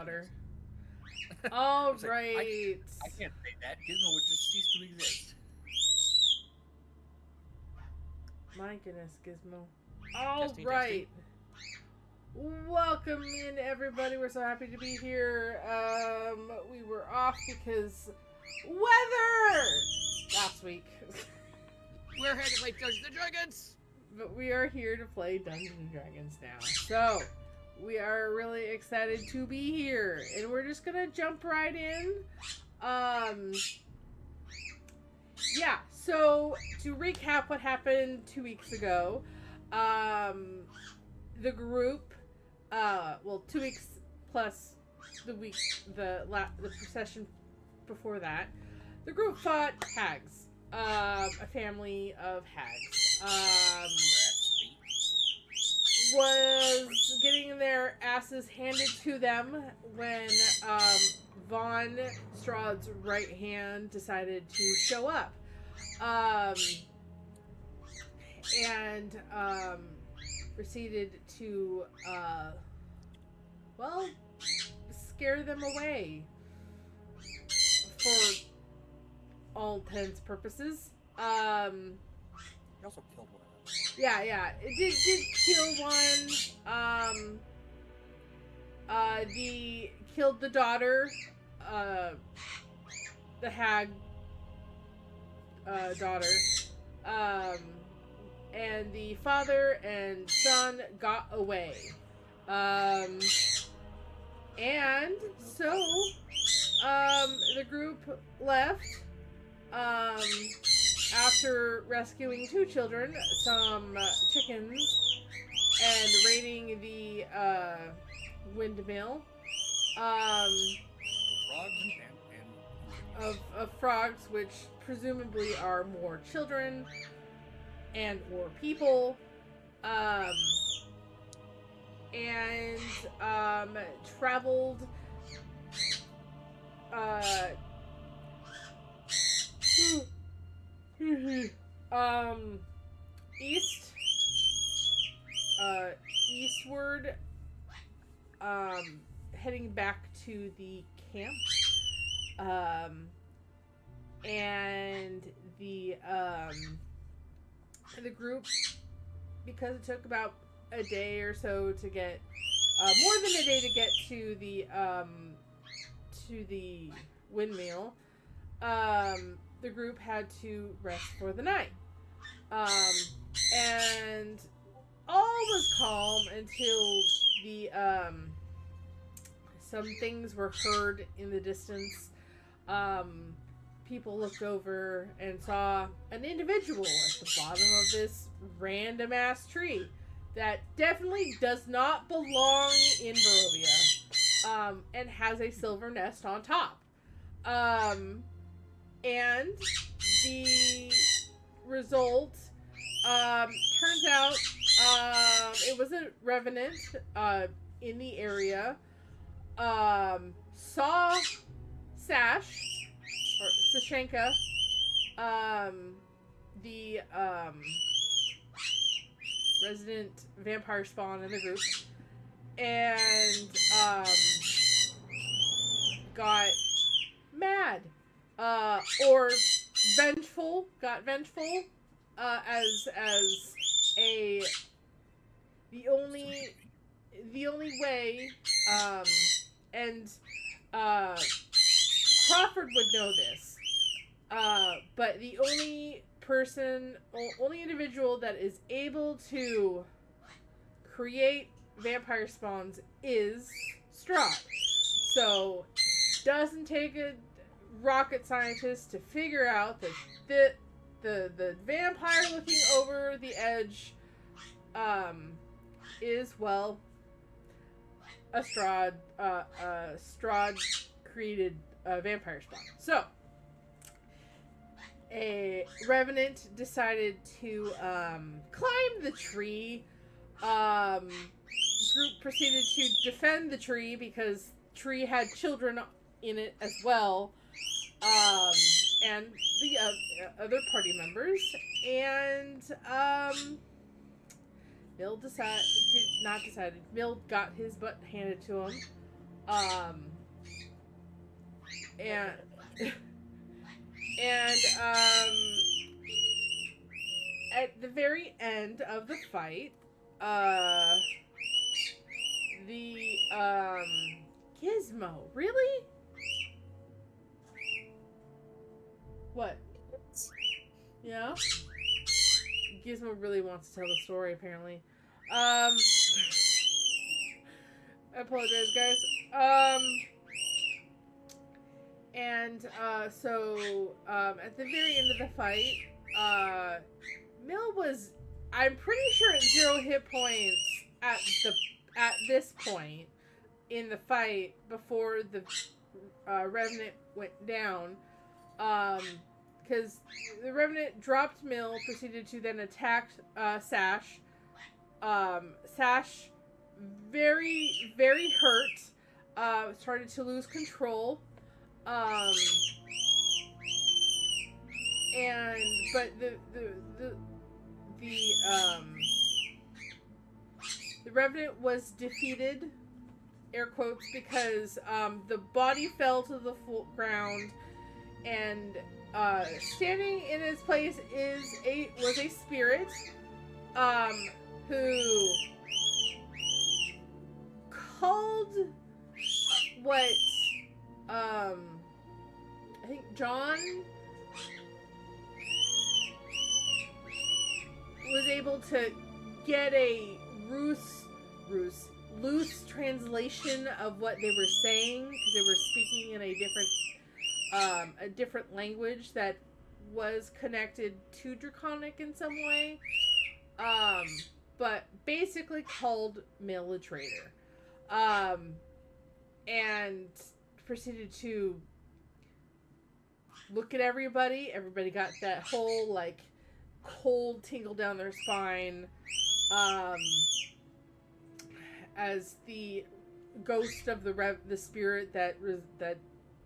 louder. All Like, right. I can't say that. Gizmo would just cease to exist. My goodness, Gizmo. All Testing, testing. right. Welcome in, everybody. We're so happy to be here. We were off because weather last week. We're here to play Dungeons and Dragons! But we are here to play Dungeons and Dragons now. So, we are really excited to be here. And we're just gonna jump right in. Yeah, so to recap what happened 2 weeks ago, the group, 2 weeks plus the week, the procession before that, the group fought hags, a family of hags, was getting their asses handed to them when, Von Strahd's right hand decided to show up. And proceeded to, scare them away for all intents and purposes. He also killed one of them. Yeah, it did kill one. Killed the daughter, the hag, daughter, and the father and son got away. And so, the group left, after rescuing 2 children, some chickens, and raiding the, windmill, Frogs of frogs, which presumably are more children and or people, and traveled east, eastward, heading back to the camp, and the group, because it took about a day or so to get, more than a day to get to the windmill, the group had to rest for the night. And all was calm until some things were heard in the distance. People looked over and saw an individual at the bottom of this random ass tree that definitely does not belong in Barovia, and has a silver nest on top. And the result, turns out, it was a revenant, in the area, saw Sash, or Sashenka, the, resident vampire spawn in the group, and, got mad, or got vengeful, as the only way, and, Crawford would know this, but the only individual that is able to create vampire spawns is Strahd. So, doesn't take a rocket scientist to figure out that the vampire looking over the edge, is, well, a Strahd, Strahd created a vampire spawn. So, a revenant decided to, climb the tree. Group proceeded to defend the tree because the tree had children in it as well, and the other party members, and Mill got his butt handed to him, Um, and and at the very end of the fight, the Gizmo, really? What? Yeah? Gizmo really wants to tell the story, apparently. I apologize, guys. At the very end of the fight, Mill was, I'm pretty sure, at 0 hit points at this point in the fight before the Revenant went down. Because the Revenant dropped Mill, proceeded to then attack Sash. Sash, very, very hurt, started to lose control. But the Revenant was defeated, air quotes, because the body fell to the ground, and standing in its place was a spirit who called what I think John was able to get a loose translation of what they were saying, because they were speaking in a different language that was connected to Draconic in some way, but basically called Mill a traitor, and proceeded to look at everybody. Everybody got that whole, like, cold tingle down their spine, as the ghost of the spirit that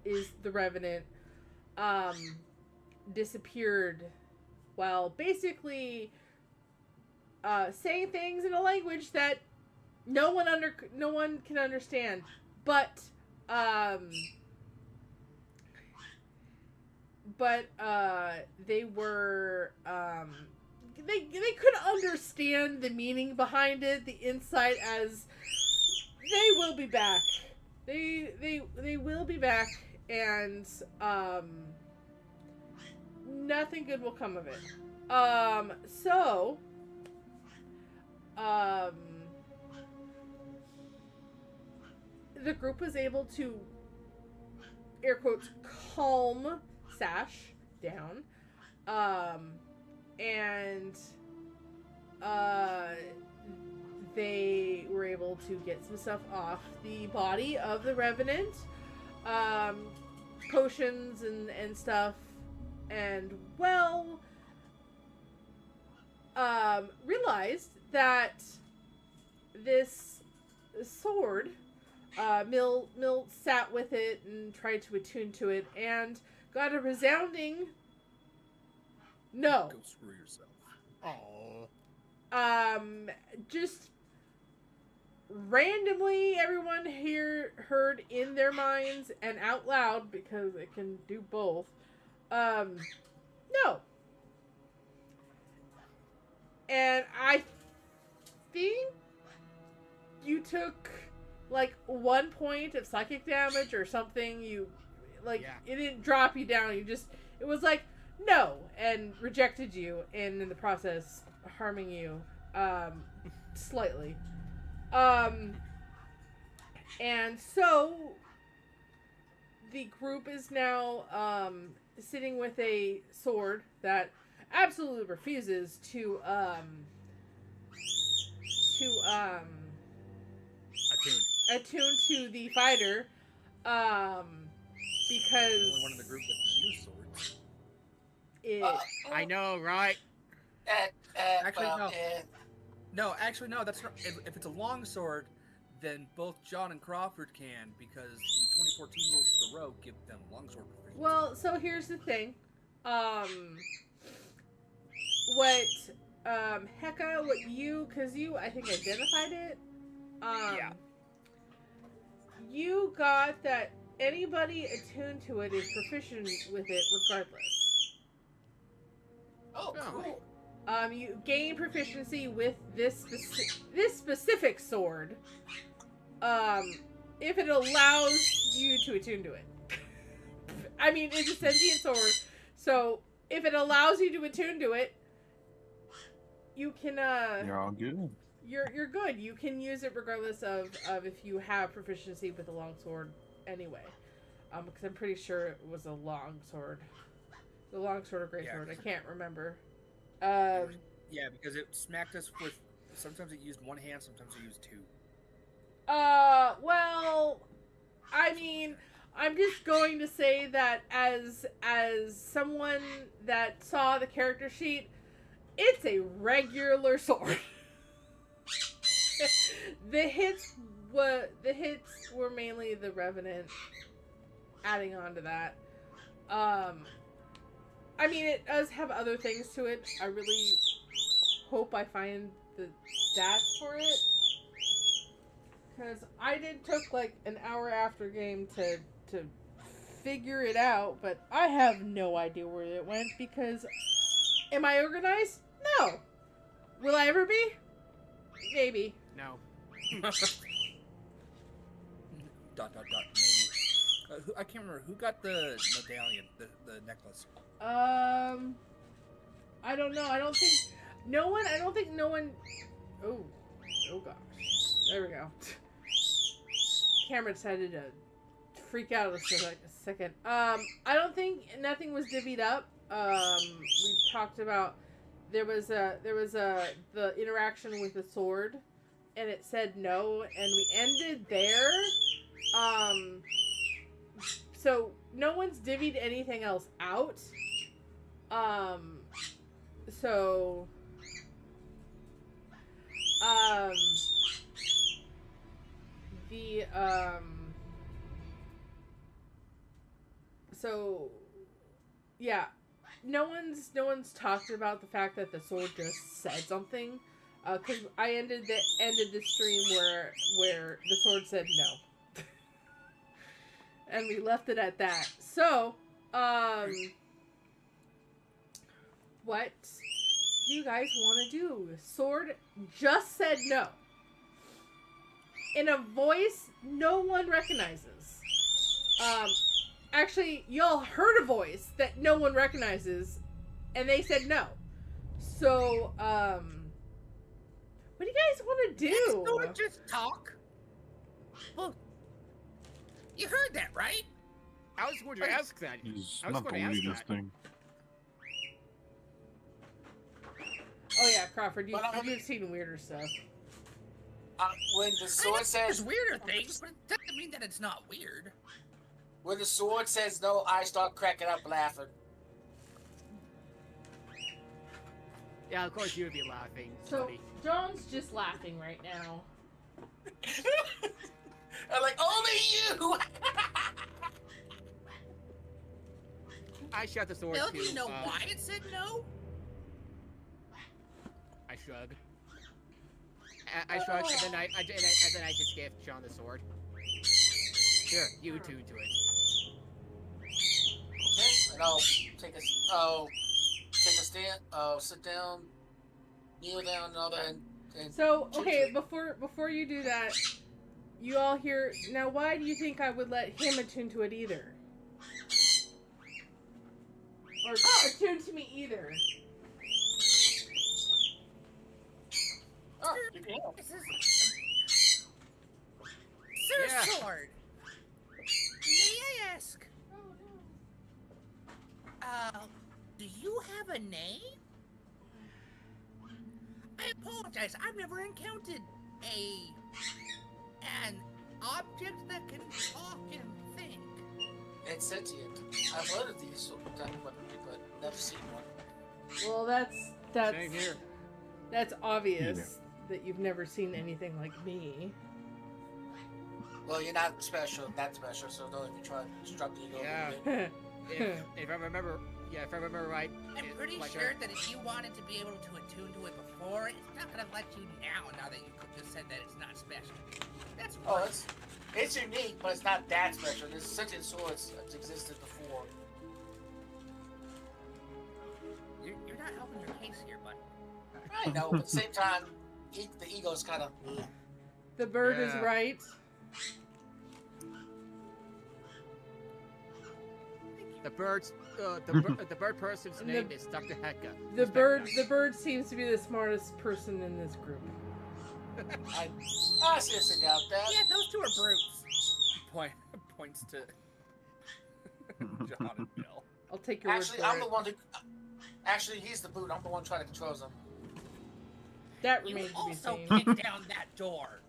is the Revenant disappeared, while basically saying things in a language that no one can understand, but they were they could understand the meaning behind it, the insight, as they will be back. They will be back, and nothing good will come of it. The group was able to, air quotes, calm Sash down, and they were able to get some stuff off the body of the Revenant, potions and stuff, and realized that this sword, Mill sat with it and tried to attune to it, and got a resounding no. Go screw yourself. Oh. Just randomly, everyone here heard in their minds and out loud, because it can do both. No. And I think you took like 1 point of psychic damage or something. It didn't drop you down. It was like, no, and rejected you, and in the process harming you slightly. And so the group is now sitting with a sword that absolutely refuses to attune to the fighter, because The only one in the group that can use swords. I know, right? Actually, no. No, actually, no. That's not. If it's a long sword, then both John and Crawford can, because the 2014 rules for the rogue give them longsword proficiency. Well, so here's the thing. Hecka, because you, I think, identified it. Yeah. you got that anybody attuned to it is proficient with it regardless. Oh, cool. You gain proficiency with this specific sword. If it allows you to attune to it. I mean, it's a sentient sword, so if it allows you to attune to it, you can You're all good. You're good. You can use it regardless of if you have proficiency with a longsword anyway. Because I'm pretty sure it was a longsword. The longsword or greatsword. I can't remember. Yeah, because it smacked us with. Sometimes it used one hand, sometimes it used two. Well, I mean, I'm just going to say that as someone that saw the character sheet, it's a regular sword. The hits were mainly the Revenant adding on to that. I mean, it does have other things to it. I really hope I find the stats for it. Because I took like an hour after game to figure it out, but I have no idea where it went because am I organized? No. Will I ever be? Maybe. No. Maybe. I can't remember who got the medallion, the necklace. I don't know. I don't think no one. Oh gosh. There we go. Camera decided to freak out a second. I don't think nothing was divvied up. We talked about there was the interaction with the sword, and it said no, and we ended there. So no one's divvied anything else out. So yeah, no one's talked about the fact that the sword just said something, because I ended the stream where the sword said no, and we left it at that. So what do you guys want to do? Sword just said no in a voice no one recognizes. Actually, y'all heard a voice that no one recognizes, and they said no. So, what do you guys want to do? Don't just talk. Well, you heard that, right? I was going to ask that. It's I was not going the to ask weirdest that. thing. Oh yeah, Crawford, you've seen weirder stuff. When the sword There's says weirder things, but it doesn't mean that it's not weird. when the sword says no, I start cracking up laughing. Yeah, of course you would be laughing. So buddy. John's just laughing right now. I'm like, only you. I shot the sword Bill, too. do you know why it said no? I shrug. I shrug, and then I just give John the sword. Sure, you tune to it. Okay, and I'll take a stand. Sit down, kneel down, and all that. And So okay, before you do that, you all hear now. Why do you think I would let him attune to it either? Or attune to me either? Oh, you can help. This is Sir Yeah. Sword. May I ask? Do you have a name? I apologize. I've never encountered an object that can talk and think. It's sentient. I've heard of these sort of weaponry, but never seen one. Well, Same here. that's obvious that you've never seen anything like me. Well, you're not special, so don't even try to struggle you Yeah. over If I remember, if I remember right, I'm it- pretty like sure that if you wanted to be able to attune to it before, it's not gonna let you now that you just said that it's not special. That's Oh, right. that's It's unique, but it's not that special. There's such a sword that's existed before. You're not helping your case here, buddy. I know, but at the same time, the ego's kind of. The bird is Yeah. right. The bird's the bird person's The- name is Dr. Hecka. The bird seems to be the smartest person in this group. I seriously doubt that. Yeah, those two are brutes. Points to John and Bill. I'll take your Actually, word for I'm the it. one who. Actually, he's the boot. I'm the one trying to control him. That You remains to be also seen. kicked down that door.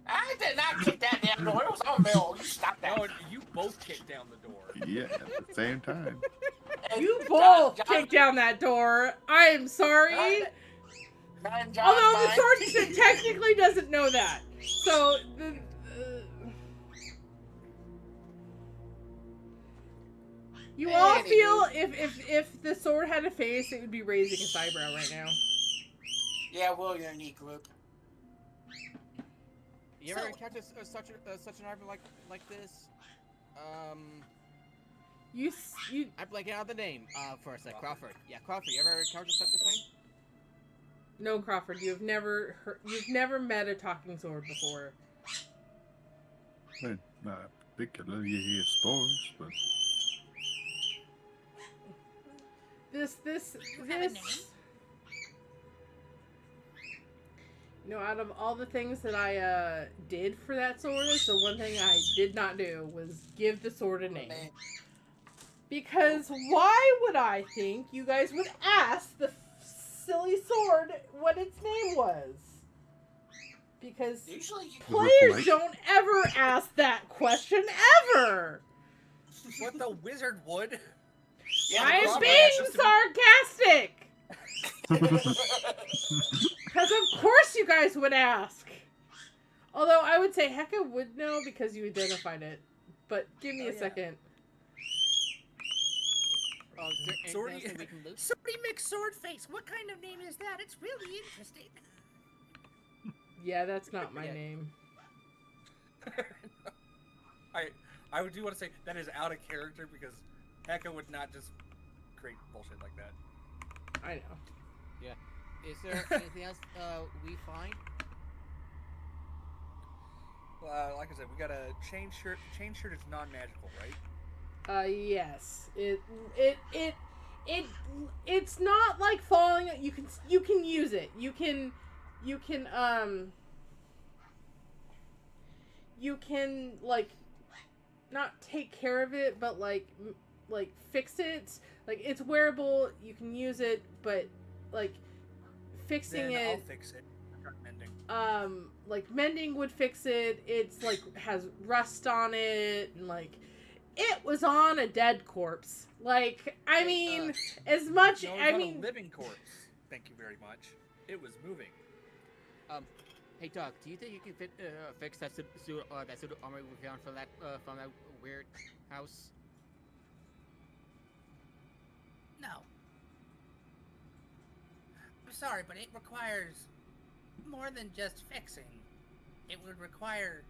I did not kick that damn door. It was on Bill. You stop that. No, you both kicked down the door. Yeah, at the same time. And You John- both kicked down that door. I am sorry. And John Although the Fine- sword technically doesn't know that. So you all feel if the sword had a face, it would be raising its eyebrow right now. Yeah, well, you're a neat group. You ever encountered such an arbor like this? You I'm blanking out the name for a sec. Crawford. Yeah, Crawford. You ever encountered such a thing? no, Crawford. You've never met a talking sword before. Well, not particularly. You hear stories, but This have a name? You know, out of all the things that I did for that sword, the one thing I did not do was give the sword a name. Because why would I think you guys would ask the silly sword what its name was? Because Usually, you... players Like- don't ever ask that question ever. What the wizard would? Yeah, I'm the being problem sarcastic. Because of course you guys would ask. Although I would say Hecka would know because you identified it. But give me Oh, a yeah. second. Oh, is there anything Sorry. else that we can loot? Sorry, McSwordface. What kind of name is that? It's really interesting. Yeah, that's not my Yeah. name. I would do want to say that is out of character because Hecka would not just create bullshit like that. I know. Is there anything else we find? Like I said, we got a chain shirt. Chain shirt is non-magical, right? Yes. It's not like falling. You can use it. You can like not take care of it, but like fix it. Like it's wearable. You can use it, but like fixing Then I'll it. fix it. Start mending. Like mending would fix it. It's like has rust on it, and like it was on a dead corpse. Like I mean, as much. No, I not mean, a living corpse. Thank you very much. It was moving. Hey, Doug, do you think you can fix that suit armor we found from that weird house? No. I'm sorry, but it requires more than just fixing. It would require...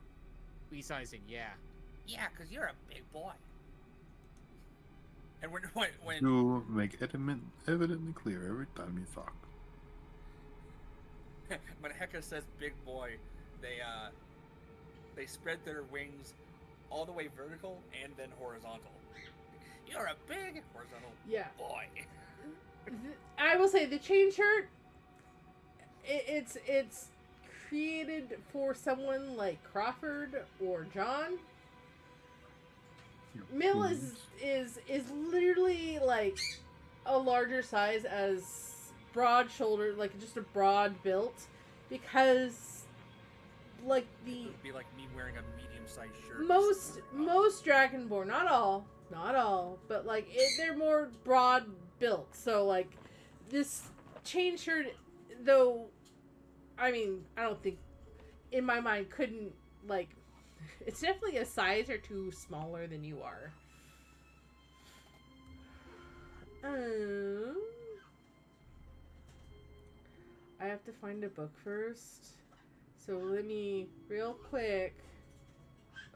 Resizing, yeah. Yeah, because you're a big boy. And when you make evidently clear every time you talk. when Hecka says "big boy," they spread their wings all the way vertical and then horizontal. You're a big Horizontal yeah. boy. I will say the chain shirt. It's created for someone like Crawford or John. Your Mill boobs. is literally like a larger size as broad shoulder, like just a broad built, because like It would be like me wearing a medium-sized shirt. most Dragonborn, not all, but like they're more broad built. So like this chain shirt, though, I mean, I don't think in my mind couldn't like. It's definitely a size or two smaller than you are. I have to find a book first. So let me, real quick,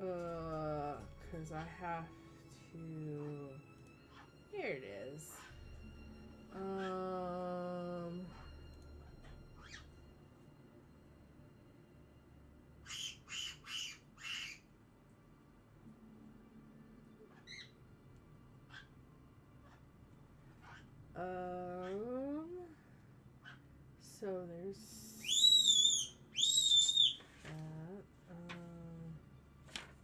Because I have to. Here it is. So there's that.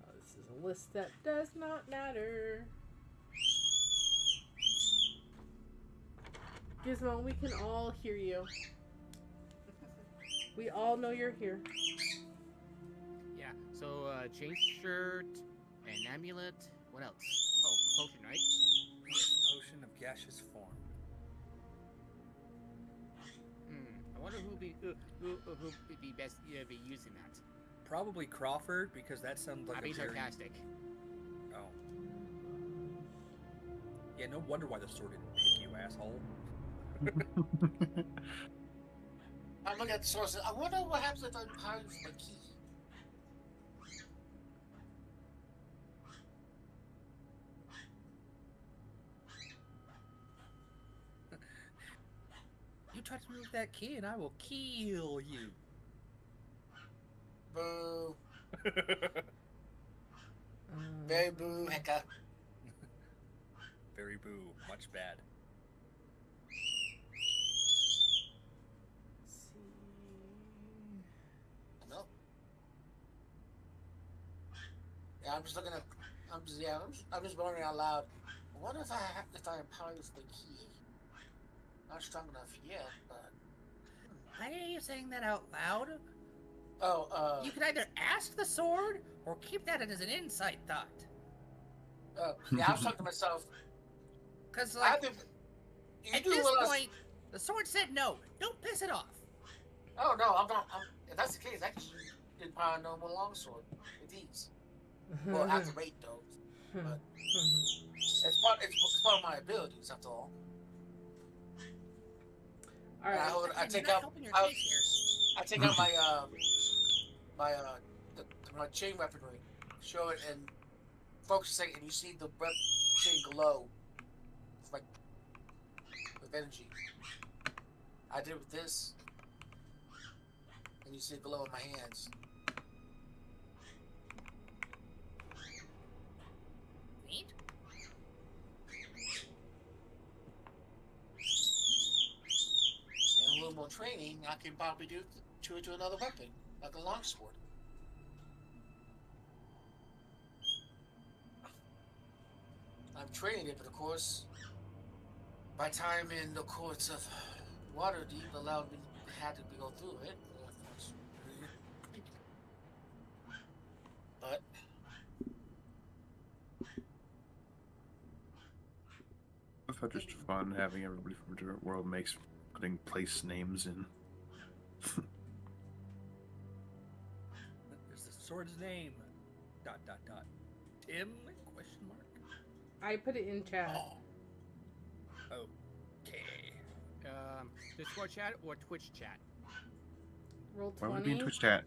Oh, this is a list that does not matter. Gizmo, we can all hear you. We all know you're here. Yeah, so, chain shirt, an amulet, what else? Oh, potion, right? Yes, potion of gaseous form. I wonder who'd be best be using that. Probably Crawford, because that sounds like I'd be a very... sarcastic. Oh. Yeah, no wonder why the sword didn't pick you, asshole. I'm looking at the sources. I wonder what happens if I use my key. You try to move that key and I will kill you. Boo. Very boo, hecka. Very boo. Much bad. No. Yeah, I'm just looking at. I'm just wondering out loud. I wonder if I empower this the key. Not strong enough yet, but. Why are you saying that out loud? Oh, You could either ask the sword or keep that as an insight thought. yeah, I was talking to myself. Because, I like, think you at do this realize. point, the sword said no. Don't piss it off. Oh no, I'm not. If that's the case, I can just empower a normal longsword with these. Well, I have to wait though. But it's part of my abilities. That's all. All right. I You're take not out. helping your case here. I take out my chain weaponry, show it, and focus it, and you see the chain glow. It's like with energy. I did it with this, and you see it glow in my hands. Neat. And a little more training, I can probably do it to another weapon, like a longsword. I'm training it, but of course, my time in the courts of Waterdeep allowed me had to go through it. But I thought just fun having everybody from a different world makes putting place names in. There's the sword's name. ... Tim? Question mark. I put it in chat. Oh. Okay. Discord chat or Twitch chat? Roll Why would it be in 20. Twitch chat?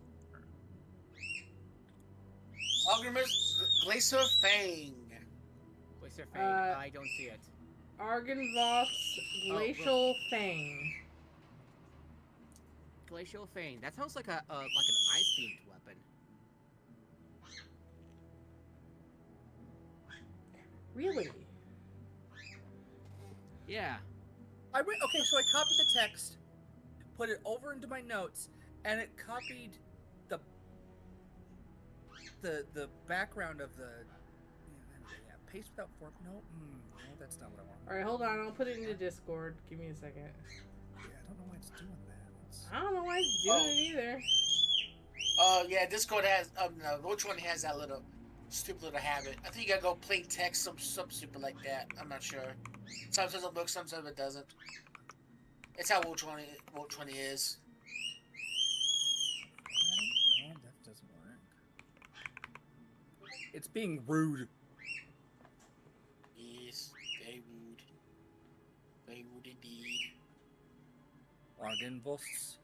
Alchemist Glacier Fang. What's their fame? I don't see it. Argonvoth's Glacial Fang. Glacial Fang. That sounds like an ice themed weapon. Really? Yeah. Okay, so I copied the text, put it over into my notes, and it copied the background of the paste without fork. No, that's not what I want. All right, hold on. I'll put it into Discord. Give me a second. Yeah, I don't know why it's doing that. I don't know why it's doing it either. Yeah, Discord has no, which one has that little stupid little habit? I think you gotta go plain text, some stupid like that. I'm not sure. Sometimes it looks, sometimes it doesn't. It's how Will 20 is. No, that doesn't work. It's being rude. Yes, very rude. Very rude indeed. Argenvosts,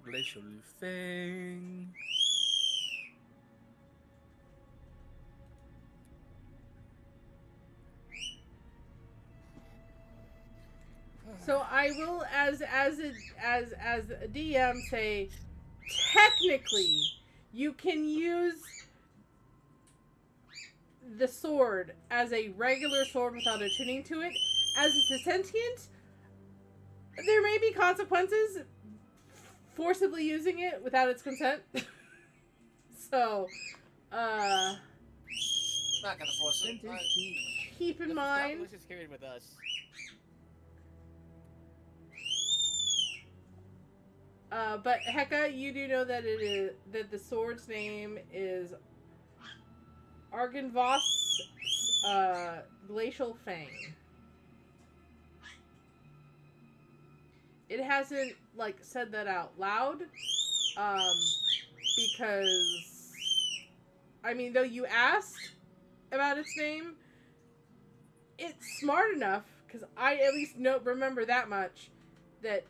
Glacial Fang. So I will, as a DM, say, technically, you can use the sword as a regular sword without attuning to it. As it's a sentient, there may be consequences forcibly using it without its consent. So, Not gonna force it. keep in mind. Let's just carry it with us. But Heka, you do know that the sword's name is Argynvoss Glacial Fang. It hasn't said that out loud, because though you asked about its name, it's smart enough, because I at least remember that much, that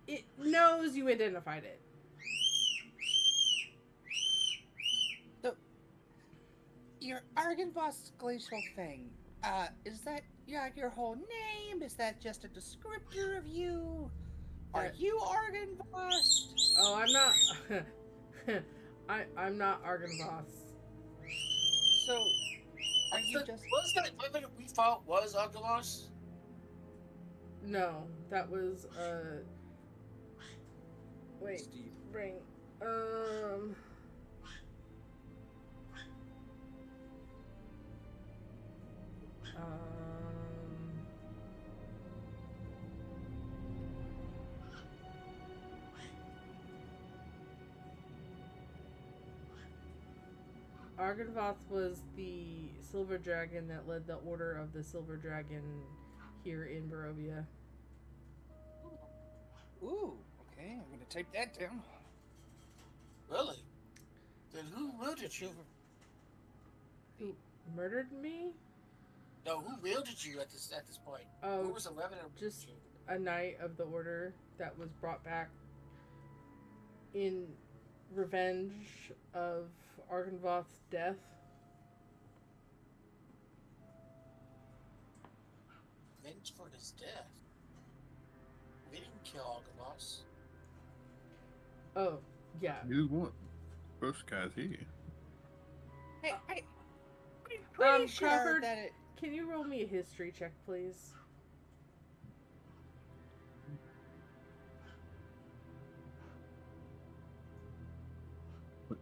it knows you identified it. So, your Argynvoss Glacial Fang, is that your whole name? Is that just a descriptor of you? Are you Argynvoss? Oh, I'm not. I'm not Argynvoss. So, are you just? Was that women we thought was Argynvoss? No, that was Wait, Steve. bring Argynvoss was the silver dragon that led the Order of the Silver Dragon here in Barovia. Ooh, okay, I'm gonna type that down. Really? Then who wielded you? Who murdered me? No, who wielded you at this point? Oh, Who was the revenant? just a knight of the Order that was brought back in revenge of Argynvoss's death. Revenge for his death. We didn't kill Argynvoss. Oh, yeah. You want first guys here. Hey, I'm pretty sure Crawford, that it. can you roll me a history check, please?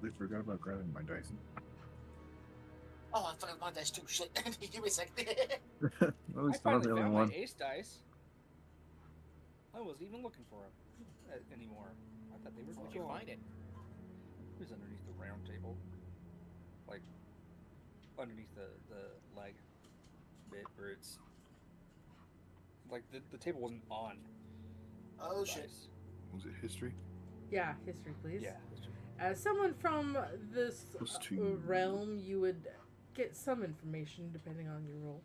They forgot about grabbing my dice. Oh, I forgot my dice too. Shit. Give me a second. At least I I'm finally the only found one. my ace dice. I wasn't even looking for them anymore. I thought they were Where'd gone. you find it? It was underneath the round table. Like, underneath the leg bit where it's... Like, the table wasn't on. Oh, shit. dice. Was it history? Yeah, history, please. Yeah. As someone from this Plus two. realm, you would get some information depending on your role.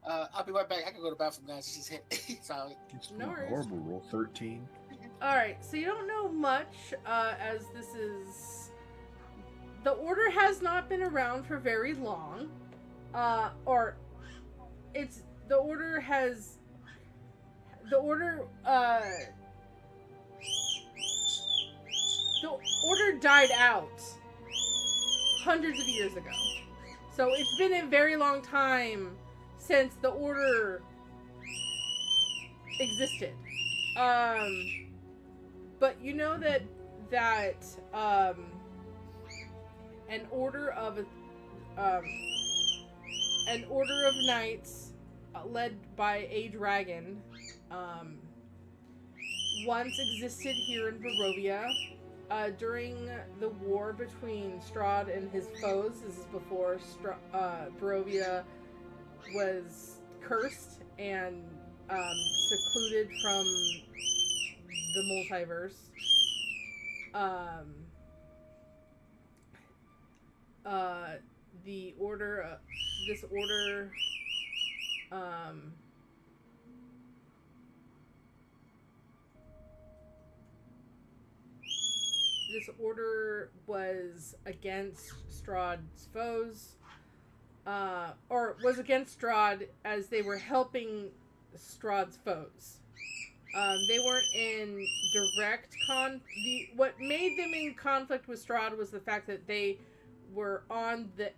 I'll be right back. I can go to the bathroom, guys. She's hit. Sorry. It's No not a worries. horrible roll. 13. Alright, so you don't know much, as this is... The Order has not been around for very long. The Order died out hundreds of years ago. So it's been a very long time since the Order existed. But you know that an order of knights led by a dragon once existed here in Barovia during the war between Strahd and his foes. This is before Barovia was cursed and secluded from the multiverse. The order, this order, was against Strahd's foes, or was against Strahd as they were helping Strahd's foes. They weren't in direct what made them in conflict with Strahd was the fact that they were on the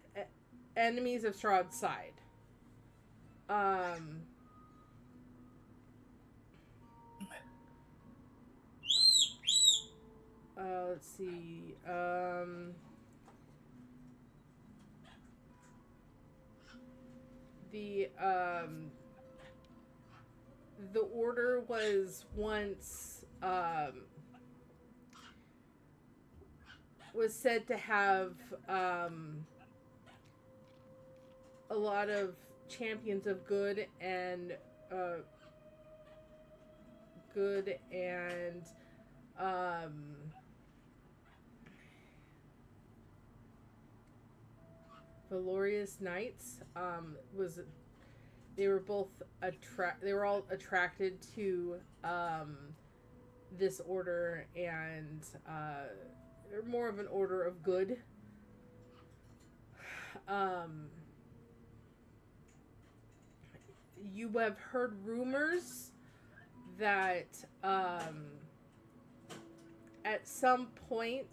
enemies of Strahd's side. Let's see. The order was once was said to have a lot of champions of good and valorous knights. They were both they were all attracted to this order, and they're more of an order of good. You have heard rumors that at some point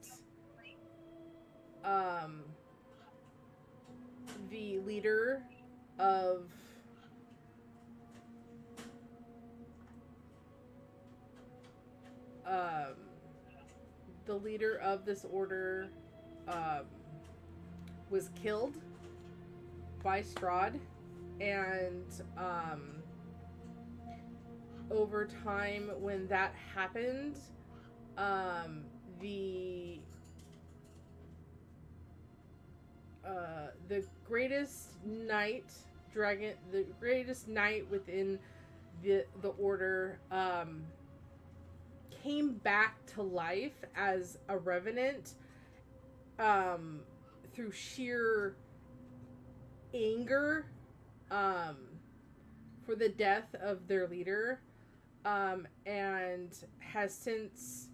the leader of this order was killed by Strahd, and over time when that happened, the greatest knight within the order came back to life as a revenant through sheer anger for the death of their leader, and has since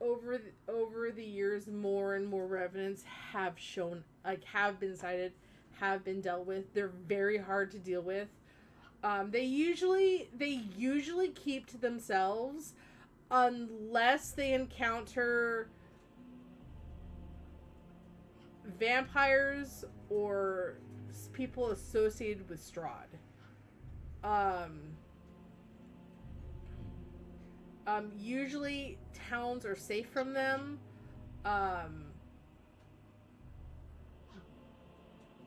over the years more and more revenants have been cited, have been dealt with. They're very hard to deal with. They usually keep to themselves unless they encounter vampires or people associated with Strahd. Usually towns are safe from them,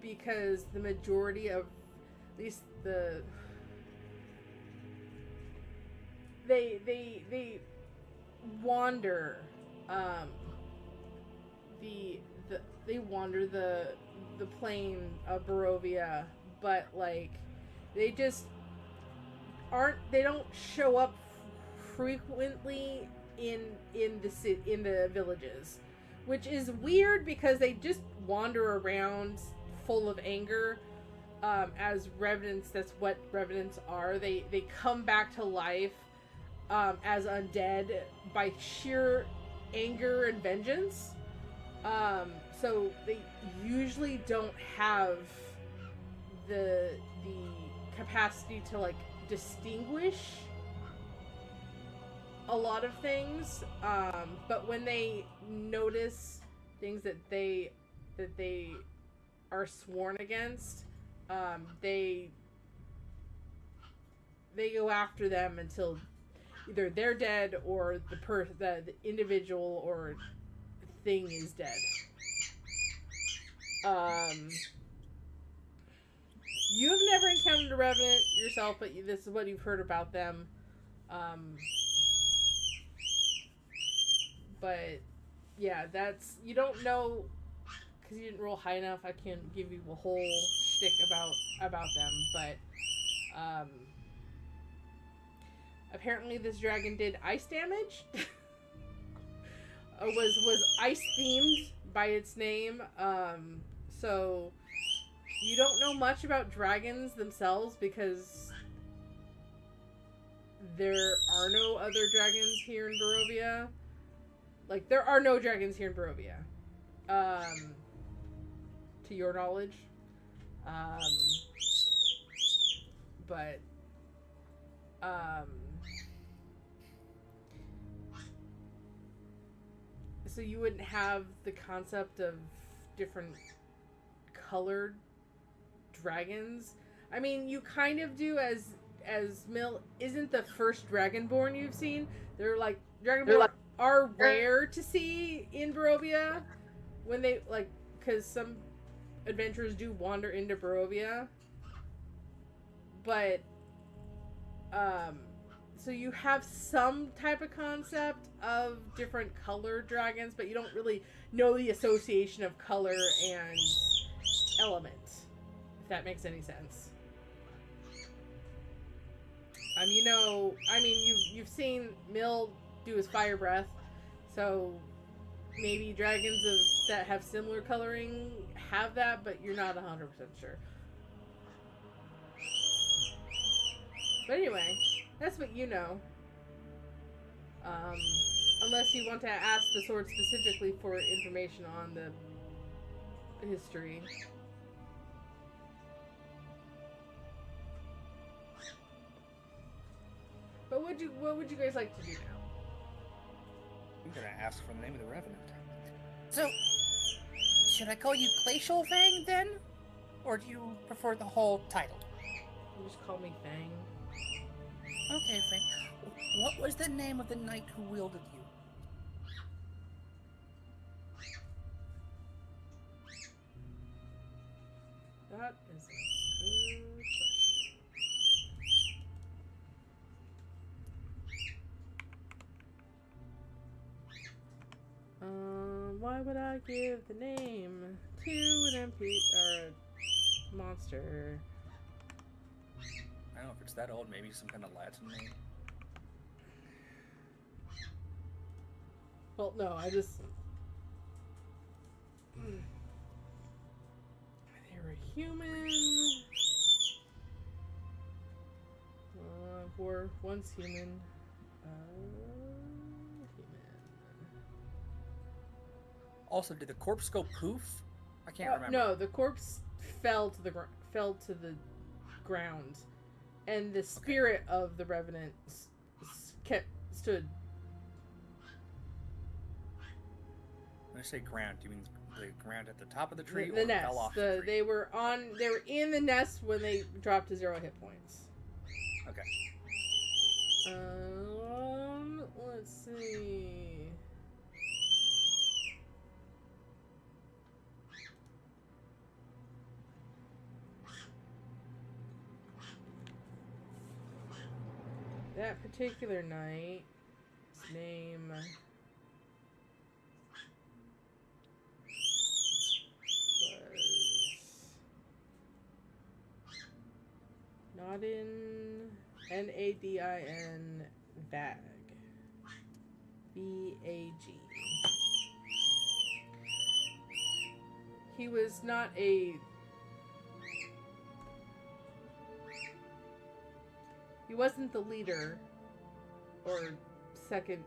because the majority of, at least they wander, they wander the plain of Barovia, but like they just they don't show up frequently in the villages, which is weird because they just wander around full of anger. As revenants, that's what revenants are. They come back to life as undead by sheer anger and vengeance. So they usually don't have the capacity to like distinguish a lot of things, but when they notice things that they are sworn against, they go after them until either they're dead or the individual or thing is dead. You have never encountered a revenant yourself, but this is what you've heard about them. But yeah, you don't know because you didn't roll high enough. I can't give you a whole shtick about them, but apparently this dragon did ice damage. was ice themed by its name. So you don't know much about dragons themselves because there are no other dragons here in Barovia. Like, there are no dragons here in Barovia. To your knowledge. but so you wouldn't have the concept of different colored dragons. I mean, you kind of do, as Mill isn't the first dragonborn you've seen. They're like dragonborn are rare to see in Barovia when they like, because some adventurers do wander into Barovia, but so you have some type of concept of different colored dragons, but you don't really know the association of color and element, if that makes any sense. You've seen Mill do his fire breath, so maybe dragons that have similar coloring have that, but you're not 100% sure. But anyway, that's what you know. Unless you want to ask the sword specifically for information on the history. But what would you guys like to do now? I'm gonna ask for the name of the Revenant. So, should I call you Glacial Fang then? Or do you prefer the whole title? You just call me Fang. Okay, Fang. What was the name of the knight who wielded you? That is a good question. Why would I give the name to an MP or a monster? I don't know if it's that old. Maybe some kind of Latin name. Well, no, I just... They were human. Were once human. Also, did the corpse go poof? I can't remember. No, the corpse fell to the ground, and the spirit of the Revenant stood. When I say ground, do you mean the ground at the top of the tree, The or nest. fell off the tree? They were in the nest when they dropped to 0 hit points. Okay. Let's see. That particular knight's name was Nadin, Nadin Vag. V-A-G. He was not a... He wasn't the leader or second.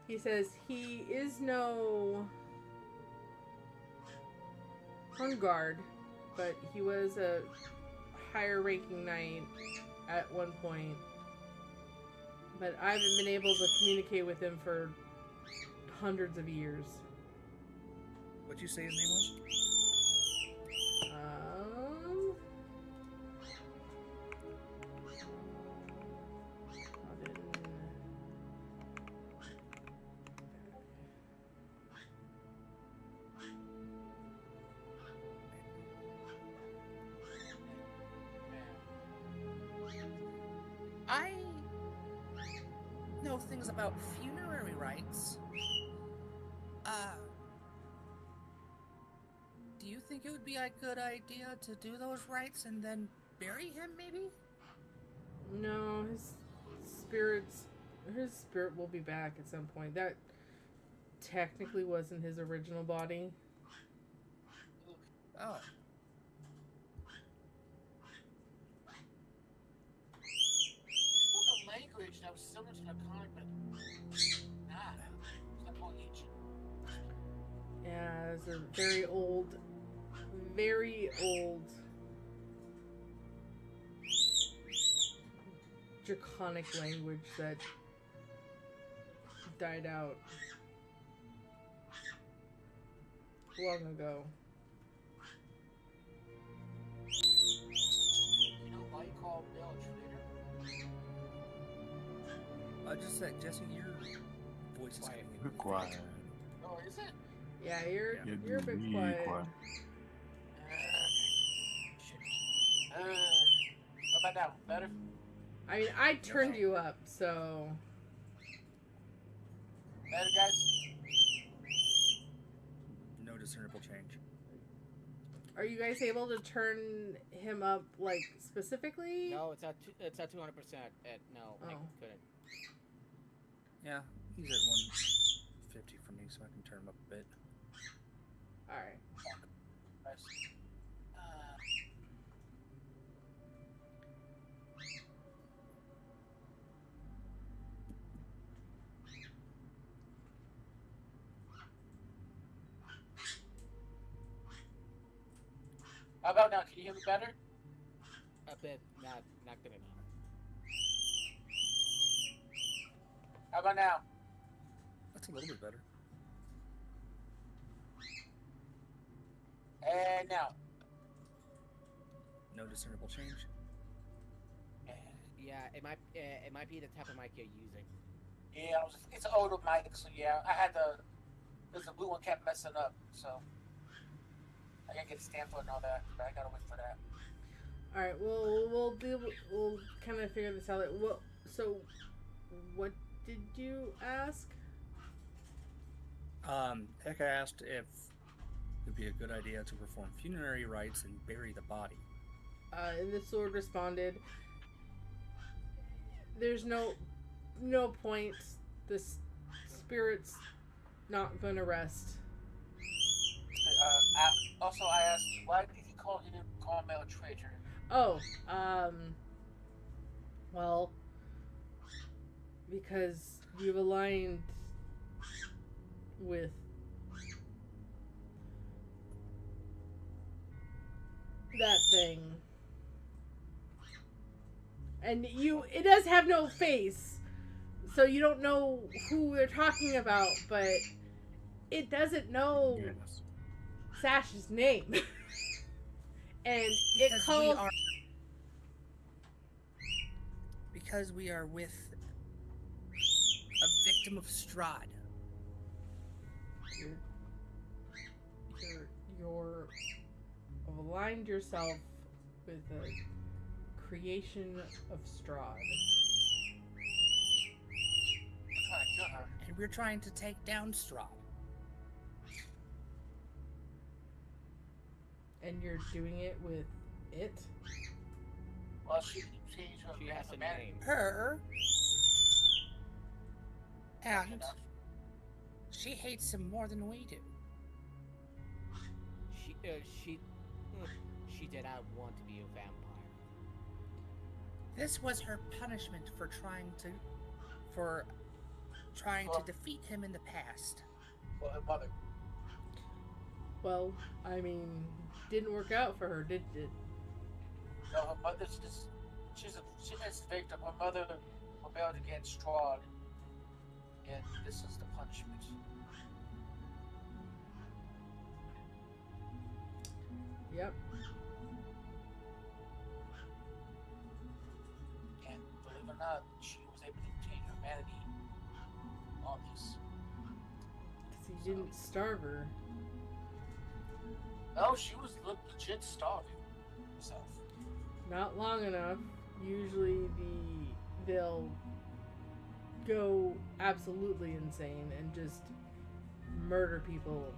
He says he is no Hungard, but he was a higher ranking knight at one point. But I haven't been able to communicate with him for hundreds of years. What'd you say his name was? I know things about funerary rites. Do you think it would be a good idea to do those rites and then bury him, maybe? No, his spirit will be back at some point. That technically wasn't his original body. Oh. Language that was similar to the comic, but nah, it's not called ancient. Yeah, it's a very old draconic language that died out long ago. You know why you call Bill a traitor? Just that, Jesse, your voice is Quiet. coming in. Quiet. Oh, is it? Yeah, you're Yeah, you're a bit be quiet. Shit. What about now? Better? I mean, I turned you up, so Better, guys? No discernible change. are you guys able to turn him up like specifically? No, it's at 200%. No, I Oh. couldn't. Yeah, he's at 150 for me, so I can turn him up a bit. All right. Nice. How about now? Can you hear me better? A bit, not good enough. How about now? That's a little bit better. And now? No discernible change. Yeah, it might be the type of mic you're using. Yeah, it's an older mic, so yeah, there's a blue one kept messing up, so I gotta get a stamp and all that, but I gotta wait for that. All right. Well, we'll kind of figure this out. Well, so what did you ask? Heck, I asked if it would be a good idea to perform funerary rites and bury the body. And the sword responded, "There's no point. The spirit's not gonna rest." Also, I asked, why did he didn't call me a traitor? Oh, well, because you've aligned with that thing. And it does have no face, so you don't know who they're talking about, but it doesn't know Yes. Sash's name. And it calls... Because we are with a victim of Strahd. You're aligned yourself with the creation of Strahd. I'm trying to kill her. And we're trying to take down Strahd. And you're doing it with it? Well, she changed her She has a humanity. name. Her. And Enough. she hates him more than we do. She did not want to be a vampire. This was her punishment for trying to defeat him in the past. Well, her mother. Well, I mean, didn't work out for her, did it? No, her mother's just, she's a victim. Her mother rebelled against Strahd. And this is the punishment. Yep. And believe it or not, she was able to change humanity on this. Because he didn't starve her. No, she was legit starving herself. Not long enough. Usually they'll go absolutely insane and just murder people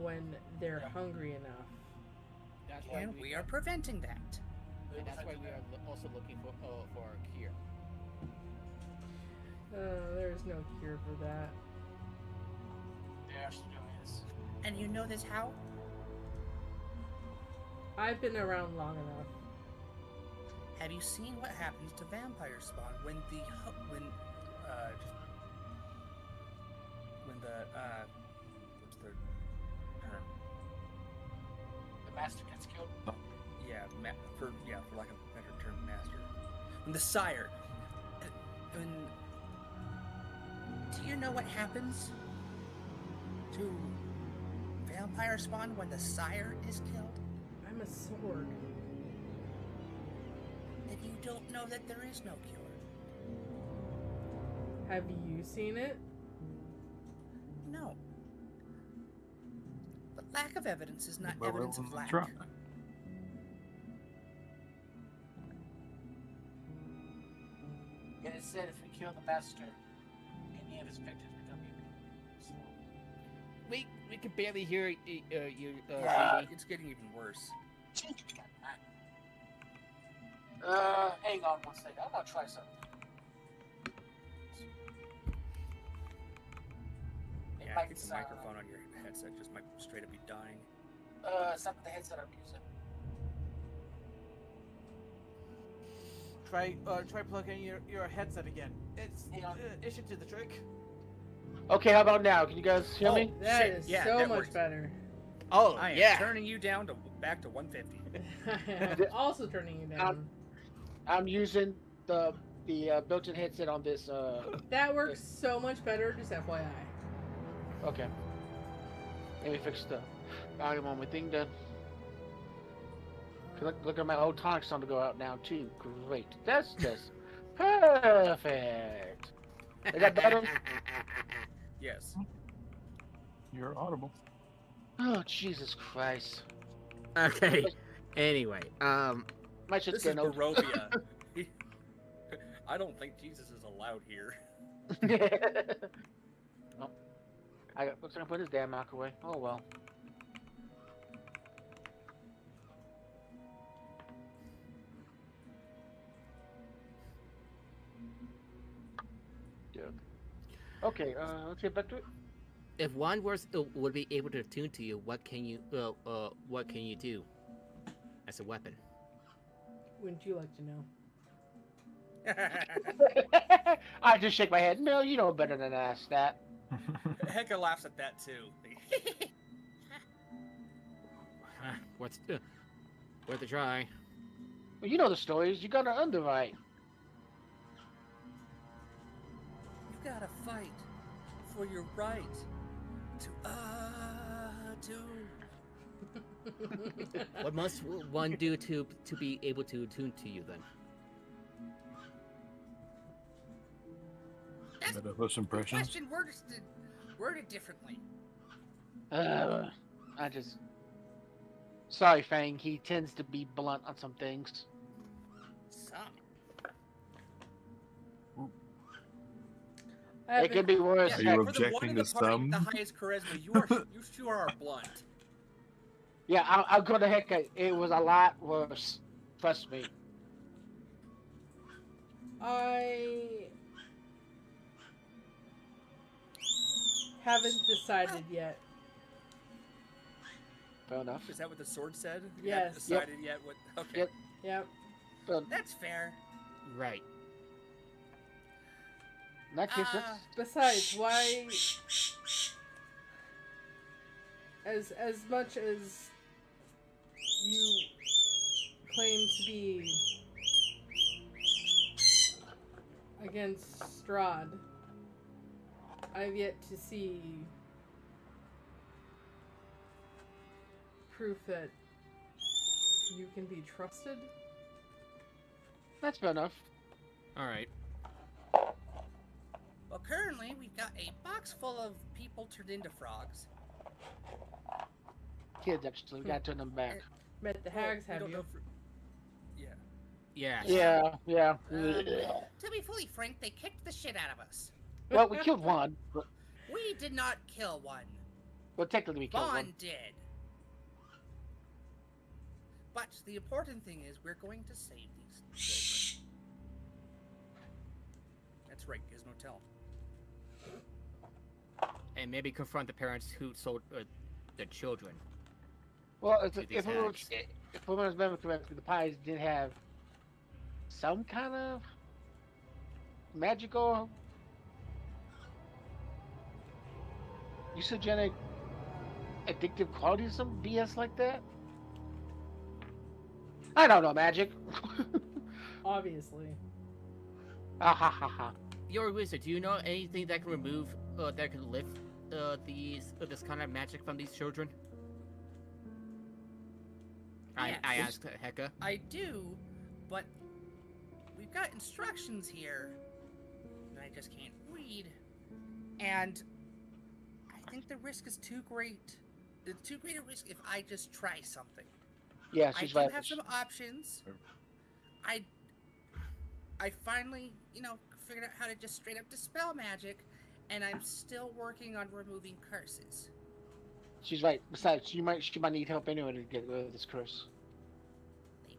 when they're hungry enough. That's why And we are preventing that. and that's why we are also looking for a cure. There's no cure for that. They're actually doing this. And you know this how? I've been around long enough. Have you seen what happens to vampire spawn when the what's the term? The master gets killed. Yeah, for lack of a better term, master. when the sire, when Do you know what happens to vampire spawn when the sire is killed? I'm a sword. Then you don't know that there is no cure. Have you seen it? No. But lack of evidence is not But we're evidence of willing lack. to try. And it said if we kill the master, any of his victims become immune. So, We can barely hear you. yeah, it's getting even worse. hang on one second. I'm gonna try something. It Yeah, I might think the sound- microphone on your headset just might straight up be dying. It's not the headset I'm using. Try plugging your headset again. Hang on. It should do the trick. Okay, how about now? Can you guys hear me? That Shit, is yeah, so that much works. better. Oh, I am yeah. turning you down to back to 150. I'm also turning you down. I'm using the built-in headset on this. That works so much better, just FYI. Okay. Let me fix the volume on my thing then. Look at my old tonic song to go out now too. Great. That's just perfect. Is that better? Yes. You're audible. Oh Jesus Christ! Okay. Anyway, My shit's This is getting old. Barovia. I don't think Jesus is allowed here. Oh, looks like I put his damn mic away. Oh well. Yeah. Okay, let's get back to it. if one would be able to attune to you, what can you do as a weapon? Wouldn't you like to know? I just shake my head. No, you know better than to ask that. Hecka laughs at that too. Worth a try. Well, you know the stories. You gotta underwrite. You gotta fight for your right to What must one do to be able to attune to you then? That's Better first the impressions. question worded differently. I just. Sorry, Fang. He tends to be blunt on some things. Some. It could be worse. Are you for the one objecting in the to party some? with the highest charisma, you sure are blunt. Yeah, I'll go to heck. It was a lot worse. Trust me. I haven't decided yet. Fair enough. Is that what the sword said? You Yes. haven't decided yet what? Okay. Yep. Yep. That's fair. Right. In that case, Ah. Besides, why? As much as you claim to be against Strahd, I've yet to see proof that you can be trusted. that's fair enough. All right. Well, currently we've got a box full of people turned into frogs. Kids, actually, we gotta turn them back. Met the hags, We have don't you? know for- Yeah. Yeah. Yeah. To be fully frank, they kicked the shit out of us. Well, we killed one. We did not kill one. Well, technically, we killed Vaughn one. did. But the important thing is we're going to save these children. That's right, Gizmo tell. And maybe confront the parents who sold the children. Well, To these if we hags. remember correctly, the pies did have some kind of magical, eugenic, addictive qualities, some BS like that. I don't know, magic. Obviously. Ah ha ha ha. You're a wizard. Do you know anything that can remove, that can lift, this kind of magic from these children? Yes. I asked Heka. I do, but we've got instructions here that I just can't read. And I think the risk is too great. It's too great a risk if I just try something. Yeah, I she's do right. have some options. I finally, figured out how to just straight up dispel magic, and I'm still working on removing curses. She's right. Besides, she might need help anyway to get rid of this curse.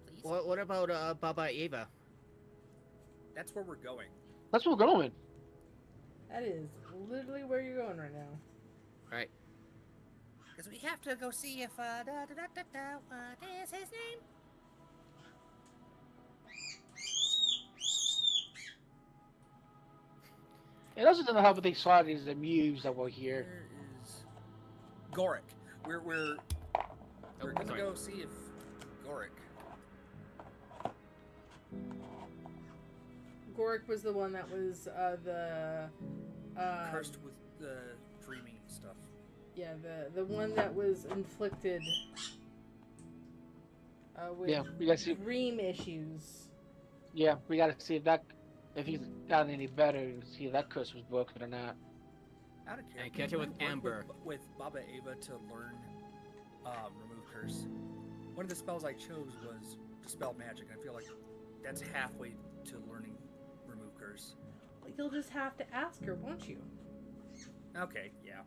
Please. What about Baba Eva? That's where we're going. That's where we're going. That is literally where you're going right now. Right. Because we have to go see if, what is his name? It also doesn't help with these Saudis, the muse that were here. Where is Goric? We're gonna sorry. go see if Goric. Goric was the one that was the Cursed with the dreaming stuff. yeah, the one that was inflicted with Yeah, we gotta see. dream issues. Yeah, we gotta see if he's gotten any better, and see if that curse was broken or not. Out of character. And catch it with Amber. With Baba Ava to learn remove curse. One of the spells I chose was dispel magic. I feel like that's halfway to learning remove curse. You'll just have to ask her, won't you? Okay, yeah.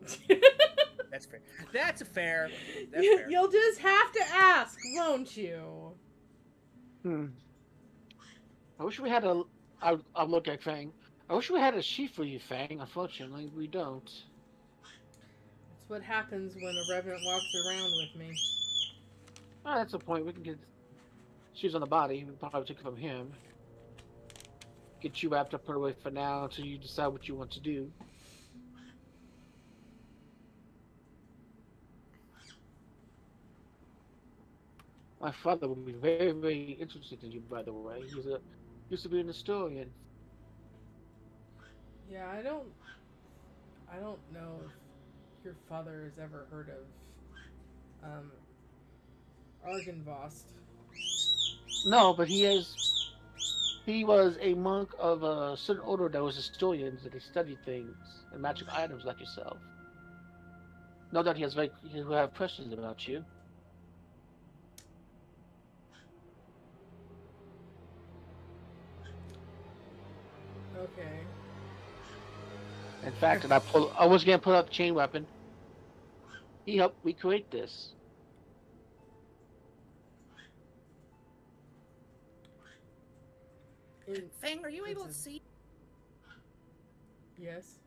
That's fair. That's fair. That's fair. You'll just have to ask, won't you? I wish we had a. I'll look at Fang. I wish we had a sheet for you, Fang. Unfortunately, we don't. That's what happens when a revenant walks around with me. Oh, that's the point. We can get shoes on the body. We can probably take it from him. Get you wrapped up, put away for now until you decide what you want to do. My father would be very, very interested in you, by the way. Used to be an historian. Yeah, I don't know if your father has ever heard of Argynvost. No, but he was a monk of a certain order that was historians and they studied things and magic items like yourself. No doubt he will have questions about you. Okay. In fact, I was gonna pull up the chain weapon. He helped me create this. Fang, are you able to see? Yes.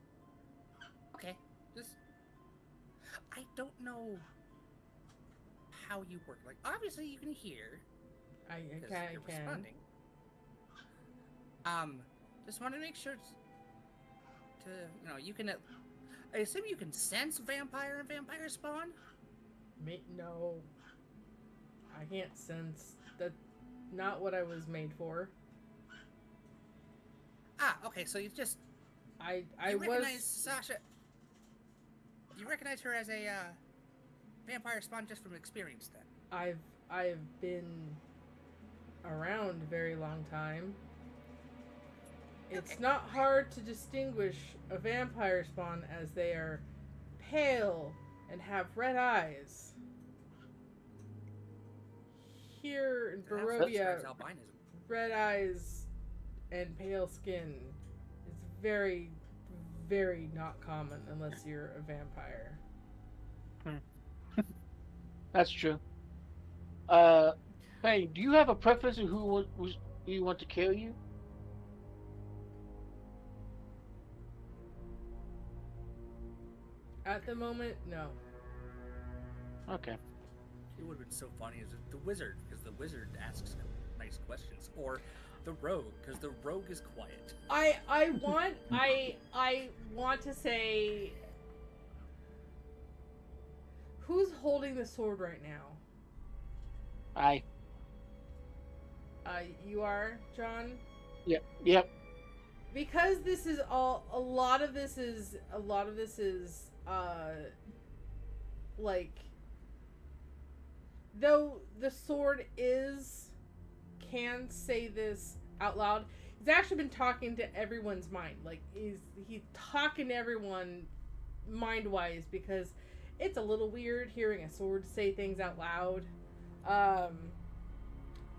Okay. I don't know how you work. Like, obviously you can hear. I Because can. you're responding. Just want to make sure you can. I assume you can sense vampire and vampire spawn. No. I can't sense. That's not what I was made for. Ah, okay. So you just I recognize was. Sasha. You recognize her as a vampire spawn just from experience, then. I've been around a very long time. It's Okay. not hard to distinguish a vampire spawn as they are pale and have red eyes. Here in Perhaps that Barovia, describes albinism. red eyes and pale skin is very, very not common unless you're a vampire. That's true. Hey, do you have a preference of who you want to kill you? At the moment, no. Okay. It would have been so funny as the wizard, because the wizard asks nice questions, or the rogue, because the rogue is quiet. I want to say, who's holding the sword right now? I. You are, John? Yep. because this is all, a lot of this is like, though the sword can say this out loud, he's actually been talking to everyone's mind. Like, he's talking to everyone mind-wise, because it's a little weird hearing a sword say things out loud.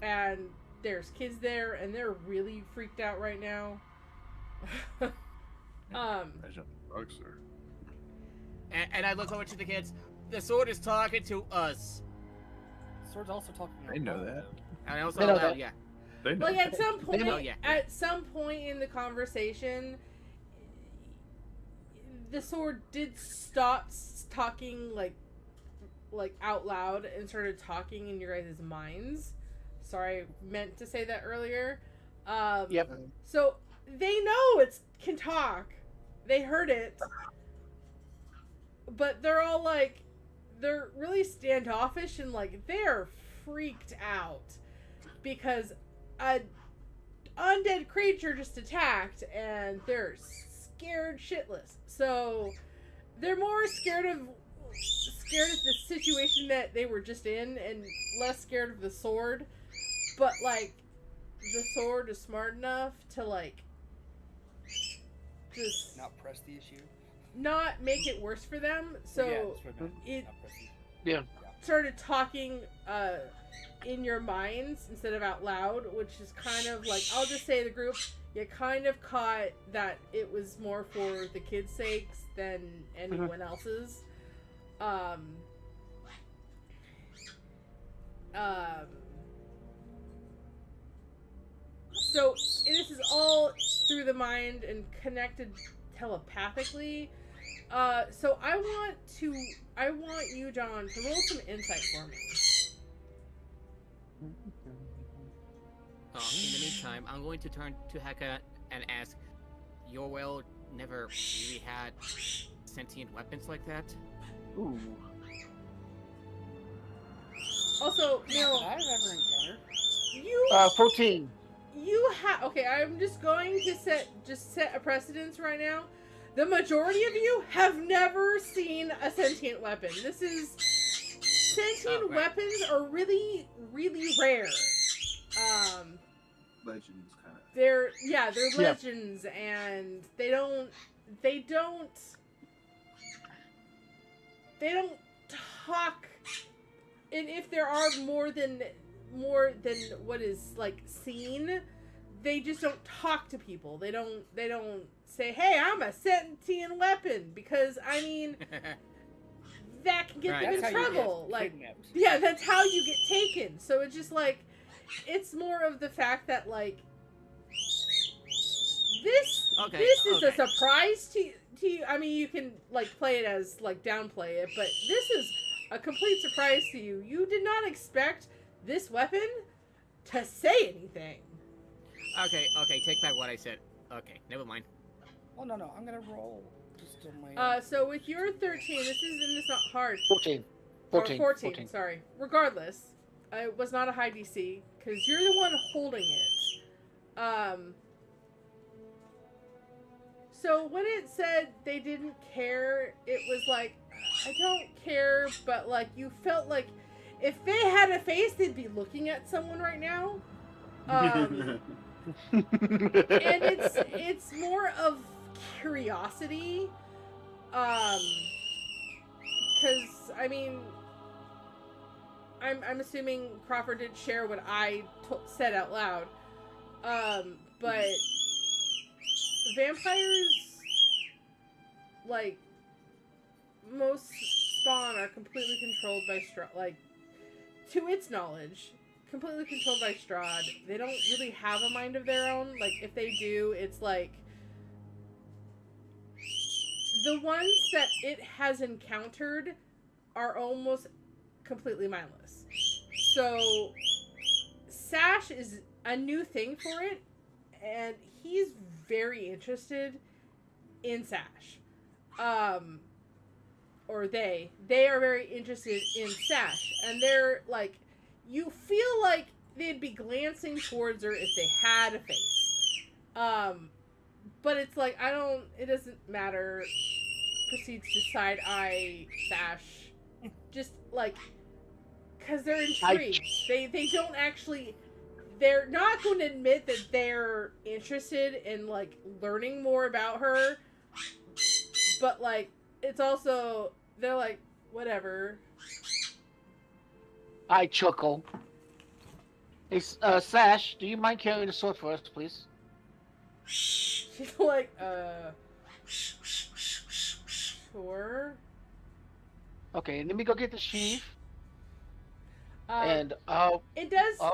And there's kids there, and they're really freaked out right now. Drugs are... And I look over to the kids. The sword is talking to us. The sword's also talking. I know that. And also, They know that. yeah. They know. Like, at some point, Oh, yeah. at some point in the conversation, the sword did stop talking like out loud and started talking in your guys' minds. Sorry, I meant to say that earlier. Yep. So they know it can talk. They heard it, but they're all like, they're really standoffish and like they're freaked out because a undead creature just attacked and they're scared shitless. So they're more scared of the situation that they were just in and less scared of the sword. But like, the sword is smart enough to like just Not press the issue. not make it worse for them. So Yeah, that's what I meant. it Not press the issue. Yeah. started talking in your minds instead of out loud, which is kind of like, I'll just say the group, you kind of caught that it was more for the kids' sakes than anyone else's. So this is all through the mind and connected telepathically. So I want you, John, to roll some insight for me. In the meantime, I'm going to turn to Heka and ask, your world never really had sentient weapons like that? Ooh. Also, Not Neil, that I've ever encountered. you 14. you have, okay, I'm just going to set a precedence right now. The majority of you have never seen a sentient weapon. Sentient right. weapons are really, really rare. Legends, kind of. They're legends, and they don't talk. And if there are more than what is like seen, they just don't talk to people. They don't say, "Hey, I'm a sentient weapon," because I mean that can get them in That's how you trouble. get Like, kidnapped. yeah, that's how you get taken. So it's just like, it's more of the fact that like this is a surprise to you. I mean, you can like play it as like downplay it, but this is a complete surprise to you. You did not expect this weapon to say anything. Okay, take back what I said. Okay, never mind. Oh no, I'm gonna roll just on my. So with your 13, it's not hard. 14. Or 14, sorry. Regardless, it was not a high DC, because you're the one holding it. So when it said they didn't care, it was like, I don't care, but like, you felt like if they had a face, they'd be looking at someone right now. And it's more of curiosity. Because, I mean, I'm assuming Crawford did share what I said out loud. But vampires, like, most spawn are completely controlled by Strahd, like, to its knowledge, completely controlled by Strahd. They don't really have a mind of their own. Like, if they do, it's like, the ones that it has encountered are almost completely mindless. So, Sash is a new thing for it, and he's very interested in Sash. Or they are very interested in Sash, and they're like, you feel like they'd be glancing towards her if they had a face. But it's like, it doesn't matter. Proceeds to side-eye Sash. Just, like, because they're intrigued. They don't actually... They're not going to admit that they're interested in, like, learning more about her. But, like, it's also... They're like, whatever. I chuckle. Hey, Sash, do you mind carrying the sword for us, please? She's like, sure. Okay, let me go get the sheath. And I'll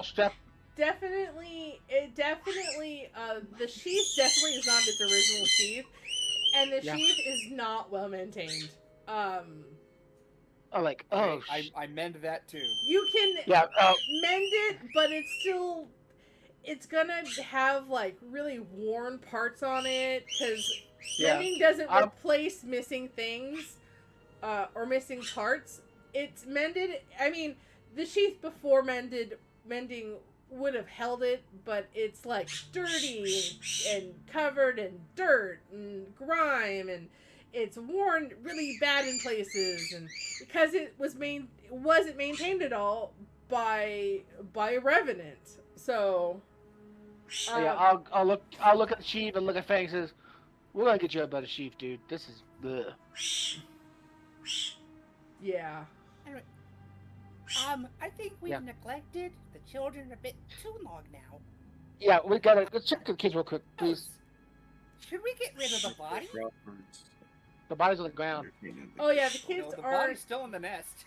strap. Definitely, the sheath definitely is not its original sheath, and the sheath is not well maintained. I mend that too. You can mend it, but it's gonna have like really worn parts on it because mending doesn't replace missing things or missing parts. It's mended. I mean, the sheath before mending would have held it, but it's like dirty and covered in dirt and grime, and it's worn really bad in places, and because it wasn't maintained at all by a revenant. So I'll look at the sheath and look at Fang and says, "We're gonna get you a better sheath, dude. This is the." Yeah. Anyway, I think we've neglected the children a bit too long now. Yeah, let's check the kids real quick, please. Should we get rid of the body? The body's on the ground. Oh yeah, the kids the are body's still in the nest.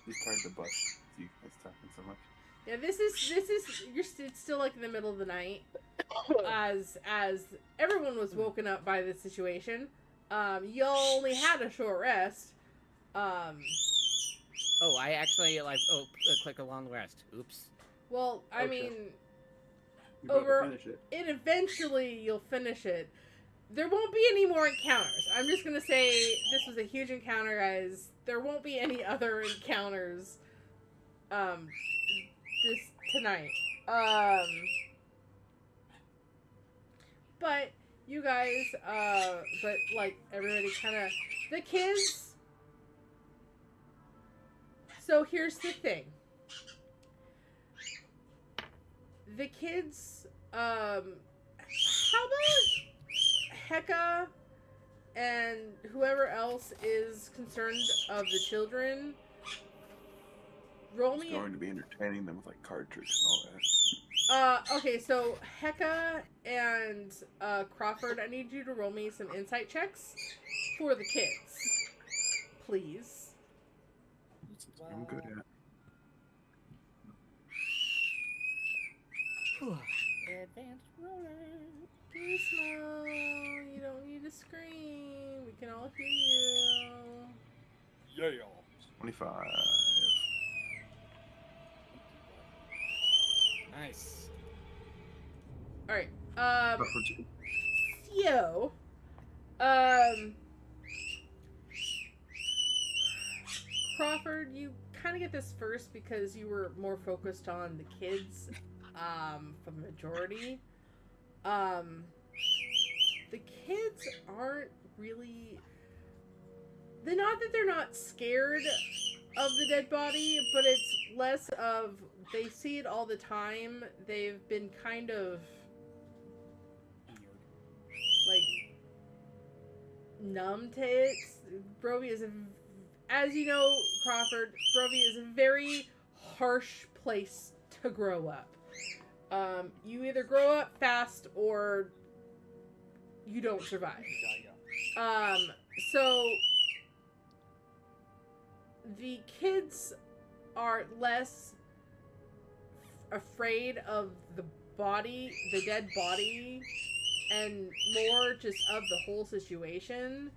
He's trying to bust. See, that's talking so much. Yeah, it's still like in the middle of the night, as everyone was woken up by this situation. You only had a short rest. Oh, I actually click a long rest. Oops. Well, I mean, it eventually you'll finish it. There won't be any more encounters. I'm just gonna say this was a huge encounter, guys. There won't be any other encounters this tonight. But you guys, but like everybody kind of, the kids. So here's the thing. The kids, how about Heka and whoever else is concerned of the children? Roll me. Going to be entertaining them with like card tricks and all that. Okay, so Heka and Crawford, I need you to roll me some insight checks for the kids, please. I'm good at. Advanced rolling. Gizmo, you don't need to scream. We can all hear you. Yeah. 25. Nice. All right. Crawford, you kind of get this first because you were more focused on the kids, for the majority. The kids aren't really... not that they're not scared of the dead body, but it's less of... They see it all the time. They've been kind of... like... numb to it. Brovia is as you know, Crawford, Brovia is a very harsh place to grow up. You either grow up fast or you don't survive. So the kids are less afraid of the body, the dead body, and more just of the whole situation.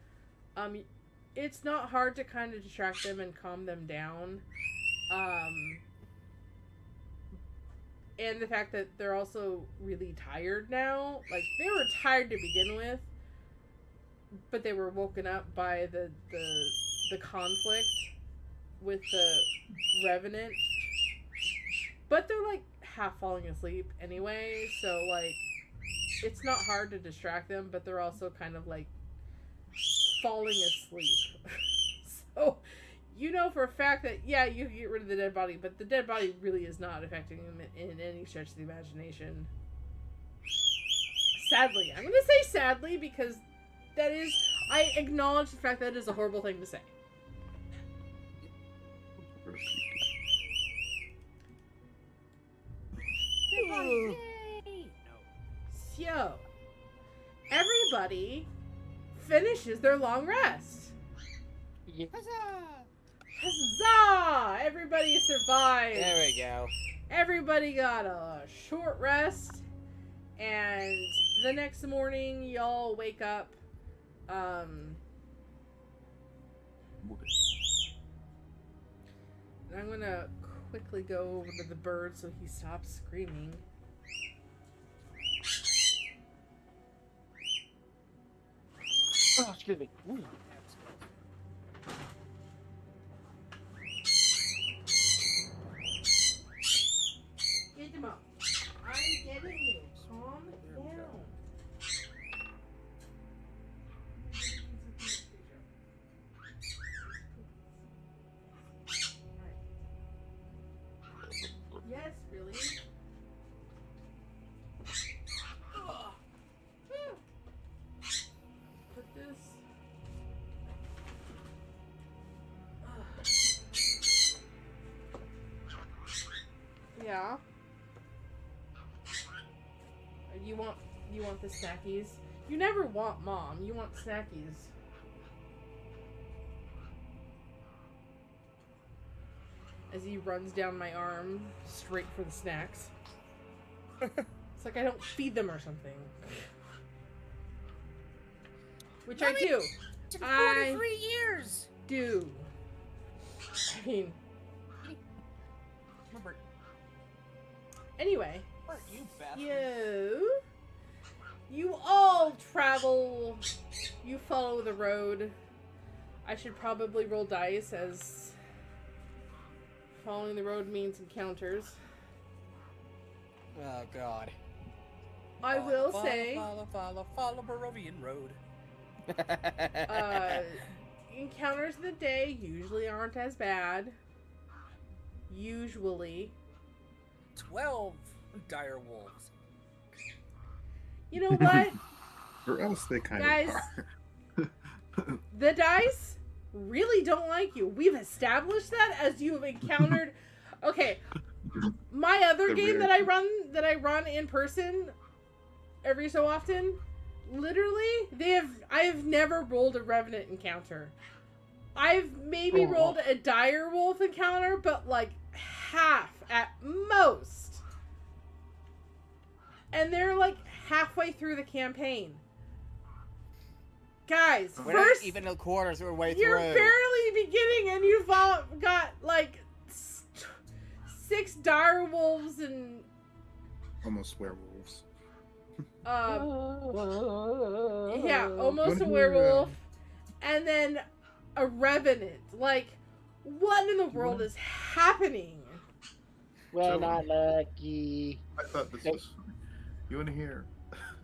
It's not hard to kind of distract them and calm them down. And the fact that they're also really tired now. Like, they were tired to begin with, but they were woken up by the conflict with the Revenant. But they're, like, half falling asleep anyway, so, like, it's not hard to distract them, but they're also kind of like falling asleep. So you know for a fact that yeah, you can get rid of the dead body, but the dead body really is not affecting them in any stretch of the imagination. Sadly, I'm gonna say sadly because that is, I acknowledge the fact that it is a horrible thing to say. So, everybody finishes their long rest. Yeah. Huzzah! Everybody survived. There we go. Everybody got a short rest, and the next morning y'all wake up. And I'm gonna quickly go over to the bird so he stops screaming. Oh, excuse me. Ooh. Get him up. I'm getting you. Calm down. Yes, really? Put this. Yeah. You want the snackies? You never want mom. You want snackies. As he runs down my arm straight for the snacks. It's like I don't feed them or something. Which I do. It's been 43 years. Do. I mean, Remember, anyway. Where are you, bastard? You all travel. You follow the road. I should probably roll dice as following the road means encounters. Oh god. I will say, Follow Barovian Road. encounters of the day usually aren't as bad. Usually. 12 dire wolves. You know what? Or else they kind Guys, of are. the dice really don't like you. We've established that as you have encountered. Okay, my other game that I run in person every so often. Literally, I have never rolled a revenant encounter. I've maybe rolled a dire wolf encounter, but like half at most. And they're like halfway through the campaign. Guys, We're first not even a quarters of the way you're through. barely beginning, and you've all got like 6 dire wolves and Almost werewolves. yeah, almost a werewolf, and then a revenant. Like, what in the world is happening? We're So- not lucky. I thought this was funny. You want to hear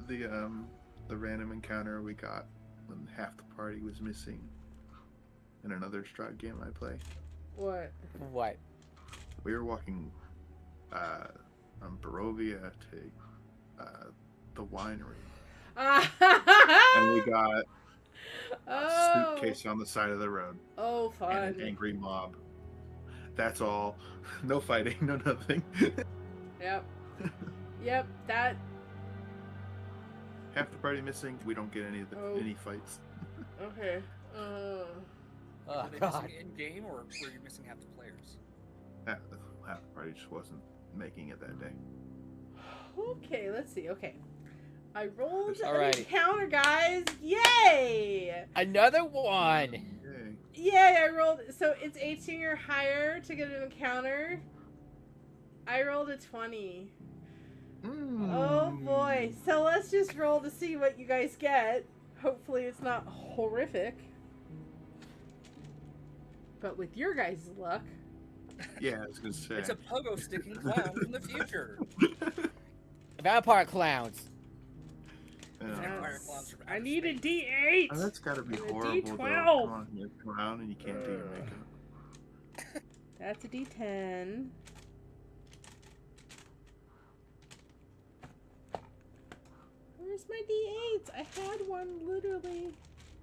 the random encounter we got when half the party was missing in another Strahd game I play? What? What? We were walking from Barovia to the winery, and we got a suitcase on the side of the road Oh, and fun. an angry mob. That's all. No fighting, no nothing. Yep. Yep, that. Half the party missing. We don't get any fights. Okay. Oh Were they god. missing in game, or were you missing half the players? Half the party just wasn't making it that day. Okay, let's see. Okay. I rolled an Alrighty. encounter, guys. Yay! Another one. Yay. Yay, I rolled. So it's 18 or higher to get an encounter. I rolled a 20. Oh boy. So let's just roll to see what you guys get. Hopefully it's not horrific. But with your guys' luck. Yeah, I was gonna say. It's a pogo sticking clown from the future. Vampire clowns. fire clouds from I outer need a space. D8. Oh, that's gotta be And a horrible, though. D12. Come on, you come out and you can't do your makeup. That's a D10. Where's my D8s? I had one literally.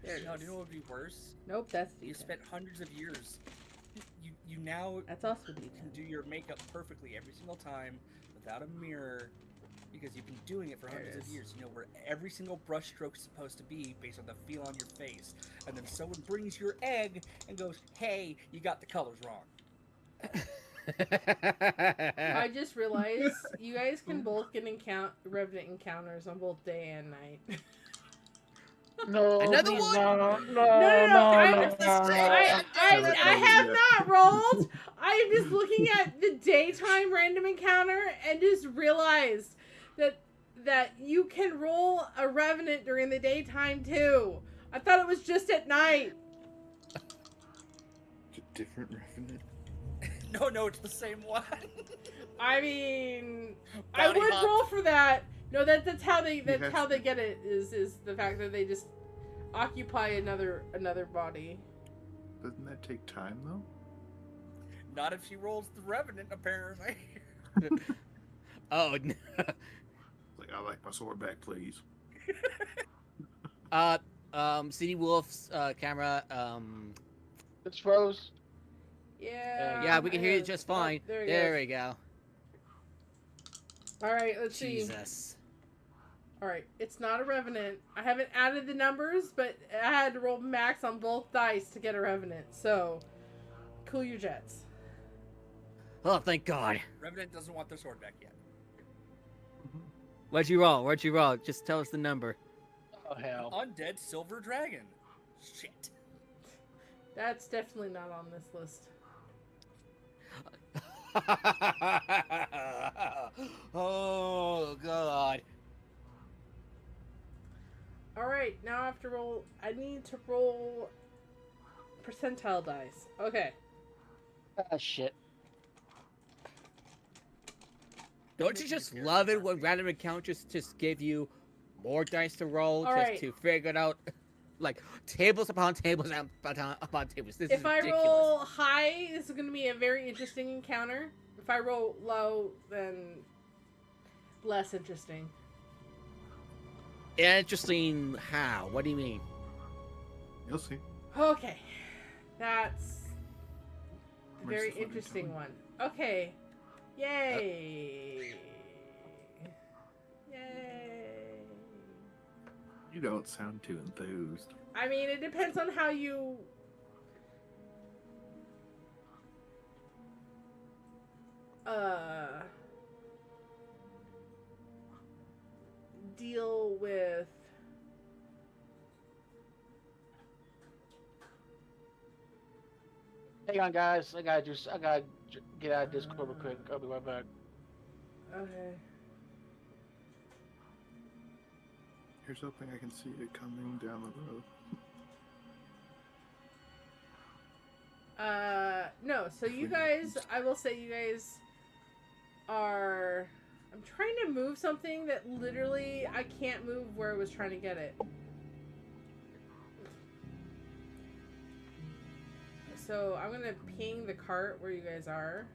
There it No, is. do you know what would be worse? Nope, that's a You D10. spent hundreds of years. You now That's also a can D10. do your makeup perfectly every single time without a mirror because you've been doing it for There it hundreds of is. years. You know where every single brush stroke is supposed to be based on the feel on your face. And then someone brings your egg and goes, "Hey, you got the colors wrong." I just realized you guys can both get Revenant encounters on both day and night. No, Another please, one? No. I have not rolled. I'm just looking at the daytime random encounter and just realized that you can roll a Revenant during the daytime too. I thought it was just at night. It's a different revenant. No, it's the same one. I mean, Bounty I would hunt. roll for that. No, that's how they have how to. they get it is the fact that they just occupy another body. Doesn't that take time, though? Not if she rolls the Revenant, apparently. Oh, no. Like, I like my sword back, please. City Wolf's camera. It's froze. Yeah. Yeah, we can hear you it just is. fine. Oh, there There we we go. go. All right, let's see. Jesus. All right, it's not a Revenant. I haven't added the numbers, but I had to roll max on both dice to get a Revenant. So, cool your jets. Oh, thank God. Revenant doesn't want their sword back yet. What'd you roll? What'd you roll? Just tell us the number. Oh hell. Undead silver dragon. Shit. That's definitely not on this list. Oh, God. All right, now I have to roll. I need to roll percentile dice. Okay. Ah, shit. Don't you just love it when random encounters just give you more dice to roll All just right. to figure it out? Like, tables upon tables upon tables. This is If I ridiculous. roll high, this is going to be a very interesting encounter. If I roll low, then less interesting. Interesting how? What do you mean? You'll see. Okay. That's a Where's very the fun interesting encounter? one. Okay. Yay. Yay. You don't sound too enthused. I mean, it depends on how you... deal with... Hang on, guys. I gotta get out of Discord real quick. I'll be right back. Okay. Here's hoping I can see it coming down the road. No, so you guys, I will say you guys are... I'm trying to move something that literally I can't move where I was trying to get it. So I'm gonna ping the cart where you guys are.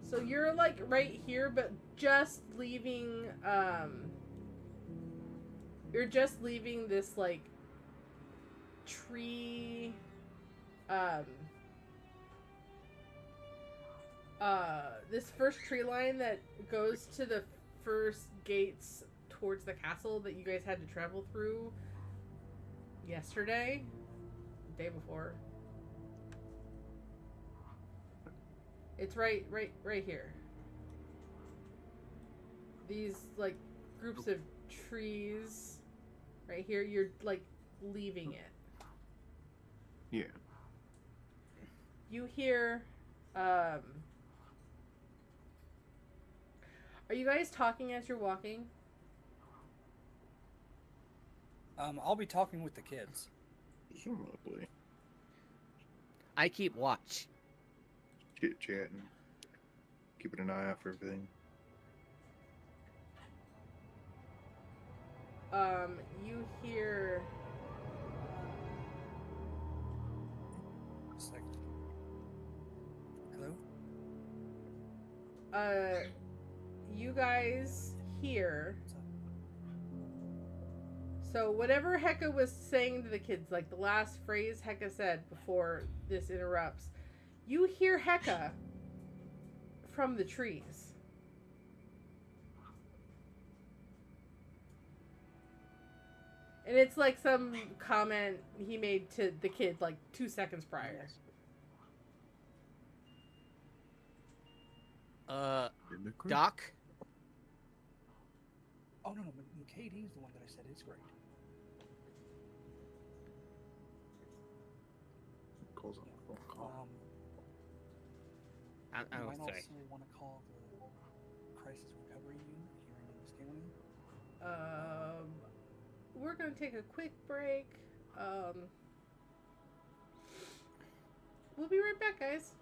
So you're like right here, but just leaving, you're just leaving this like tree, this first tree line that goes to the first gates towards the castle that you guys had to travel through yesterday, the day before. It's right here. These like groups of trees right here, you're like leaving it. Yeah. You hear are you guys talking as you're walking? I'll be talking with the kids. Presumably. I keep watch. Chit-chatting. Keeping an eye out for everything. You hear. It's like, hello? You guys hear. So whatever Heka was saying to the kids, like the last phrase Heka said before this interrupts, you hear Heka from the trees. And it's like some comment he made to the kid like 2 seconds prior. Doc? Oh, no, Katie's the one that I said is great. Calls on the phone call. I You might don't say. also want to call the crisis recovery unit here in this county. We're gonna take a quick break. We'll be right back, guys.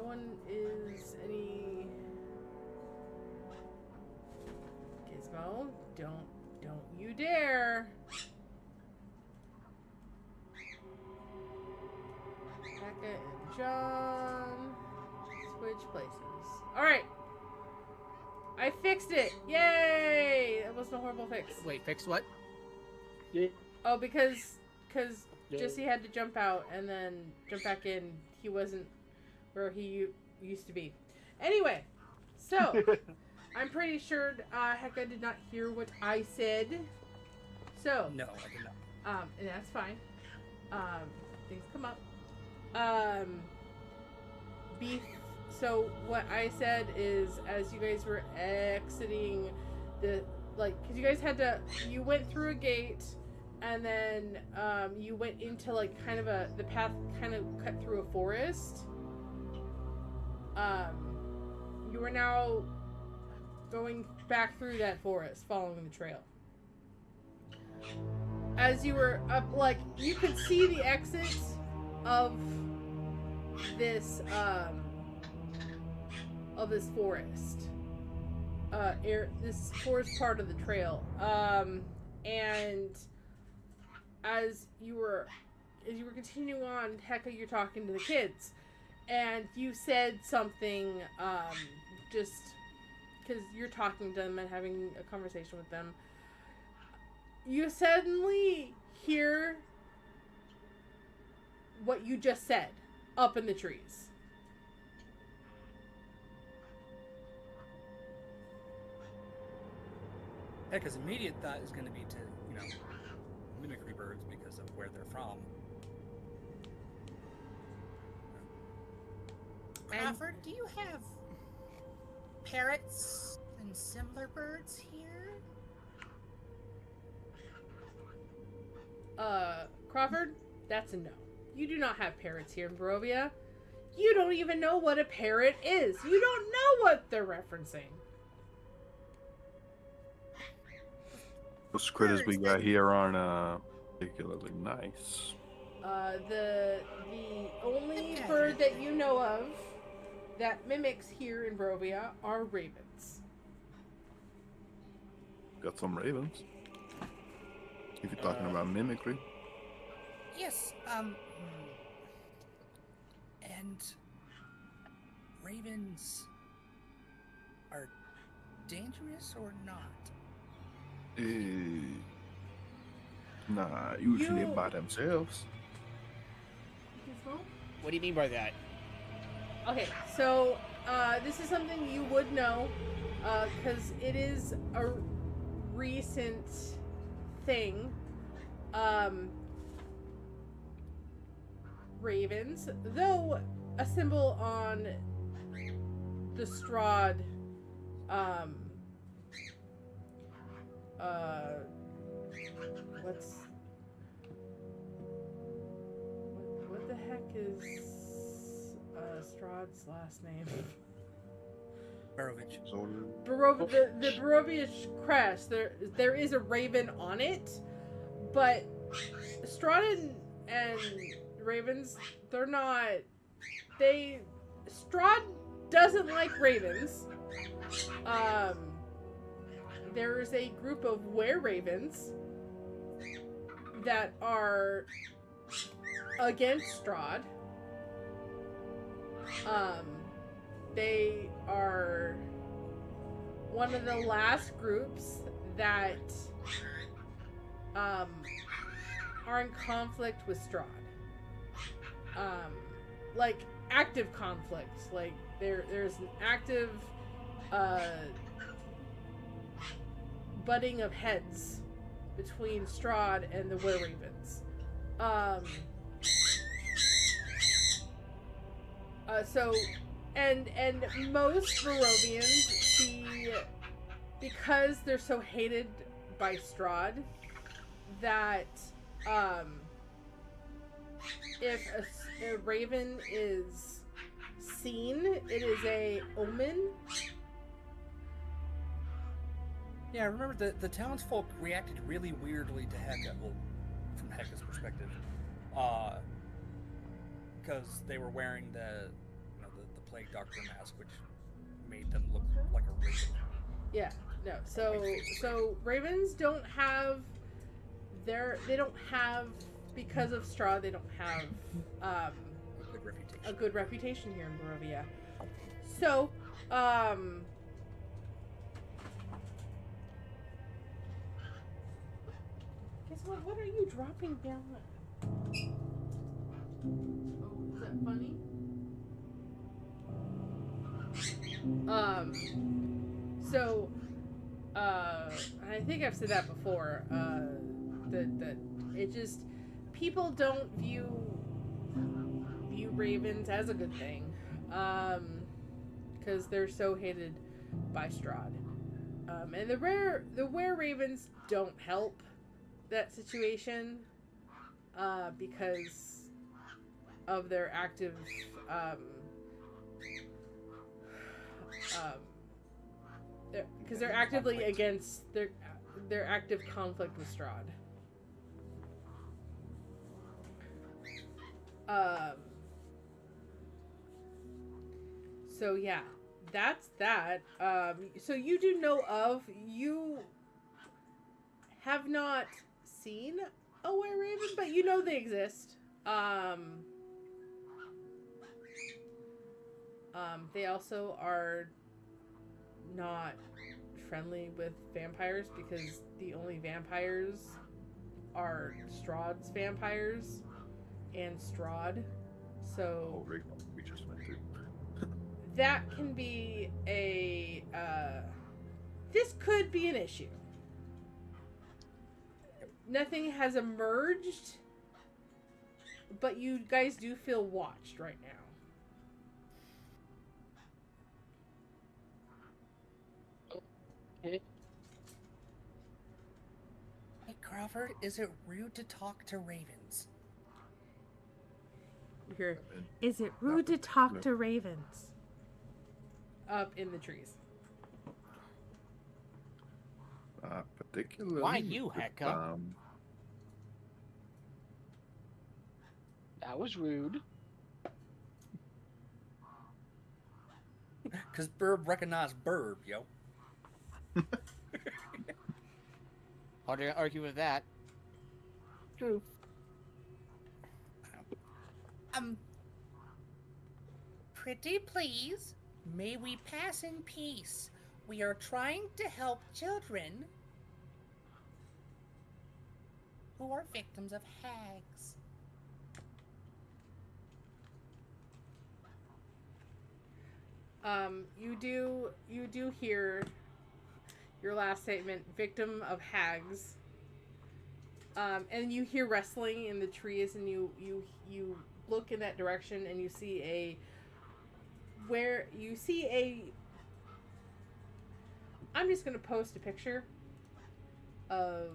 no one is any... Gizmo, don't you dare. Becca and John switch places. Alright. I fixed it. Yay! That wasn't a horrible fix. Wait, fix what? Yeah. Oh, because Jesse had to jump out and then jump back in. He wasn't where he used to be. Anyway, so I'm pretty sure Hecka did not hear what I said. So No, I did not. And that's fine. Things come up. So what I said is, as you guys were exiting the, like, because you guys had to, you went through a gate, and then you went into like kind of the path kind of cut through a forest. You are now going back through that forest, following the trail. As you were up, like, you could see the exits of this forest. This forest part of the trail. And as you were continuing on, Hecka, you're talking to the kids, and you said something, just because you're talking to them and having a conversation with them. You suddenly hear what you just said up in the trees. Hecka's immediate thought is going to be to, mimicry birds because of where they're from. Crawford, do you have parrots and similar birds here? Crawford, that's a no. You do not have parrots here in Barovia. You don't even know what a parrot is. You don't know what they're referencing. Those critters we got here aren't particularly nice. The only bird that you know of that mimics here in Barovia are ravens. Got some ravens. If you're talking about mimicry. Yes, and ravens are dangerous or not? Nah, usually by themselves. What do you mean by that? Okay, so this is something you would know, because it is a recent thing. Ravens, though a symbol on the Strahd, what the heck is Strahd's last name? Barovich. The Barovia crest. There is a raven on it, but Strahd and ravens, they're not. Strahd doesn't like ravens. There's a group of were-ravens that are against Strahd. They are one of the last groups that are in conflict with Strahd. Like active conflict. Like there's an active butting of heads between Strahd and the were-ravens. So most Barovians see, because they're so hated by Strahd, that if a raven is seen, it is a omen. Yeah, I remember the townsfolk reacted really weirdly to Hecka, well, from Hecka's perspective, because they were wearing the plague doctor mask, which made them look like a raven. Yeah, no. So ravens don't have they don't have, because of Strahd, they don't have a good reputation here in Barovia. So, guess what? What are you dropping down? Oh, is that funny? So, I think I've said that before. That it just, people don't view ravens as a good thing, because they're so hated by Strahd. And the were ravens don't help that situation, because of their active because they're actively against their active conflict with Strahd. So yeah, that's that. So you do know of, you have not seen a were-raven, but you know they exist. They also are not friendly with vampires, because the only vampires are Strahd's vampires and Strahd. So we just went through. That can be a this could be an issue. Nothing has emerged, but you guys do feel watched right now. Hey, Crawford, is it rude to talk to ravens? Is it rude to talk to ravens? Up in the trees. Particularly. Why you, Hecka? That was rude. Because Burb recognized Burb, yo. Hard to argue with that. True. Pretty please, may we pass in peace. We are trying to help children who are victims of hags. You do hear your last statement, victim of hags. And you hear rustling in the trees, and you look in that direction, and you see I'm just gonna post a picture of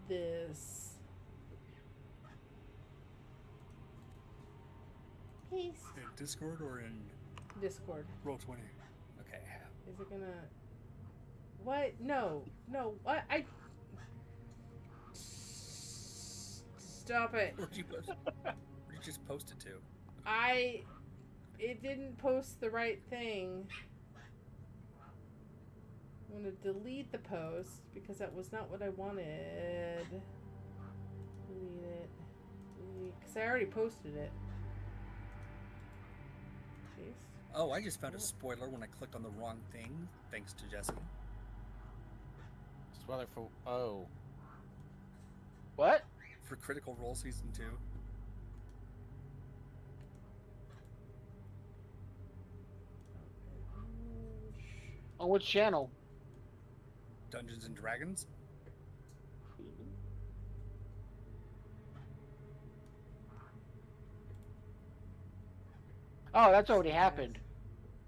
this piece. In Discord or in Discord. Roll20? Okay. Is it gonna... What? No. What? Stop it. Where'd you post? Where'd you just post it to? It didn't post the right thing. I'm gonna delete the post because that was not what I wanted. Delete it. Because I already posted it. Paste. Oh, I just found a spoiler when I clicked on the wrong thing, thanks to Jesse. Spoiler for... Oh. What? For Critical Role Season 2. On which channel? Dungeons and Dragons. Oh, that's already happened.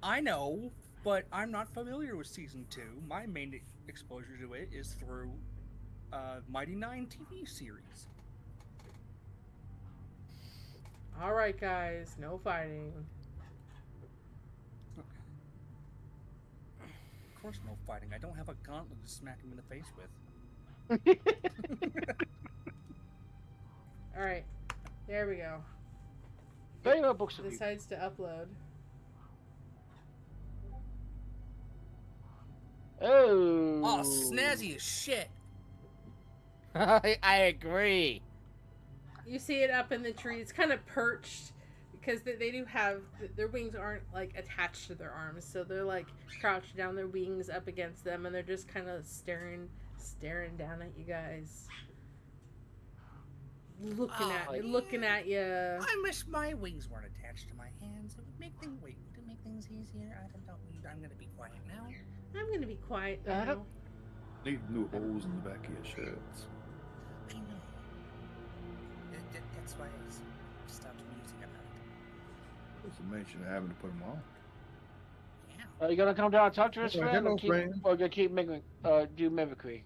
I know, but I'm not familiar with Season 2. My main exposure to it is through Mighty Nine TV series. Alright, guys. No fighting. Of course, no fighting. I don't have a gauntlet to smack him in the face with. Alright. There we go. Tell you got books of you. decides to upload. Oh. Oh, snazzy as shit. I agree. You see it up in the tree. It's kind of perched because they do have their wings aren't like attached to their arms, so they're like crouched down, their wings up against them, and they're just kind of staring down at you guys, looking at you. I wish my wings weren't attached to my hands. It would make things easier. I don't know. I'm gonna be quiet now. I'm gonna be quiet now. Need new holes in the back of your shirts. I know. That's why I stopped musing about it. What's the mention of having to put them on? Yeah. Are you gonna come down and talk to us, Oh, friend? hello, friend. Or gonna keep making, do mimicry?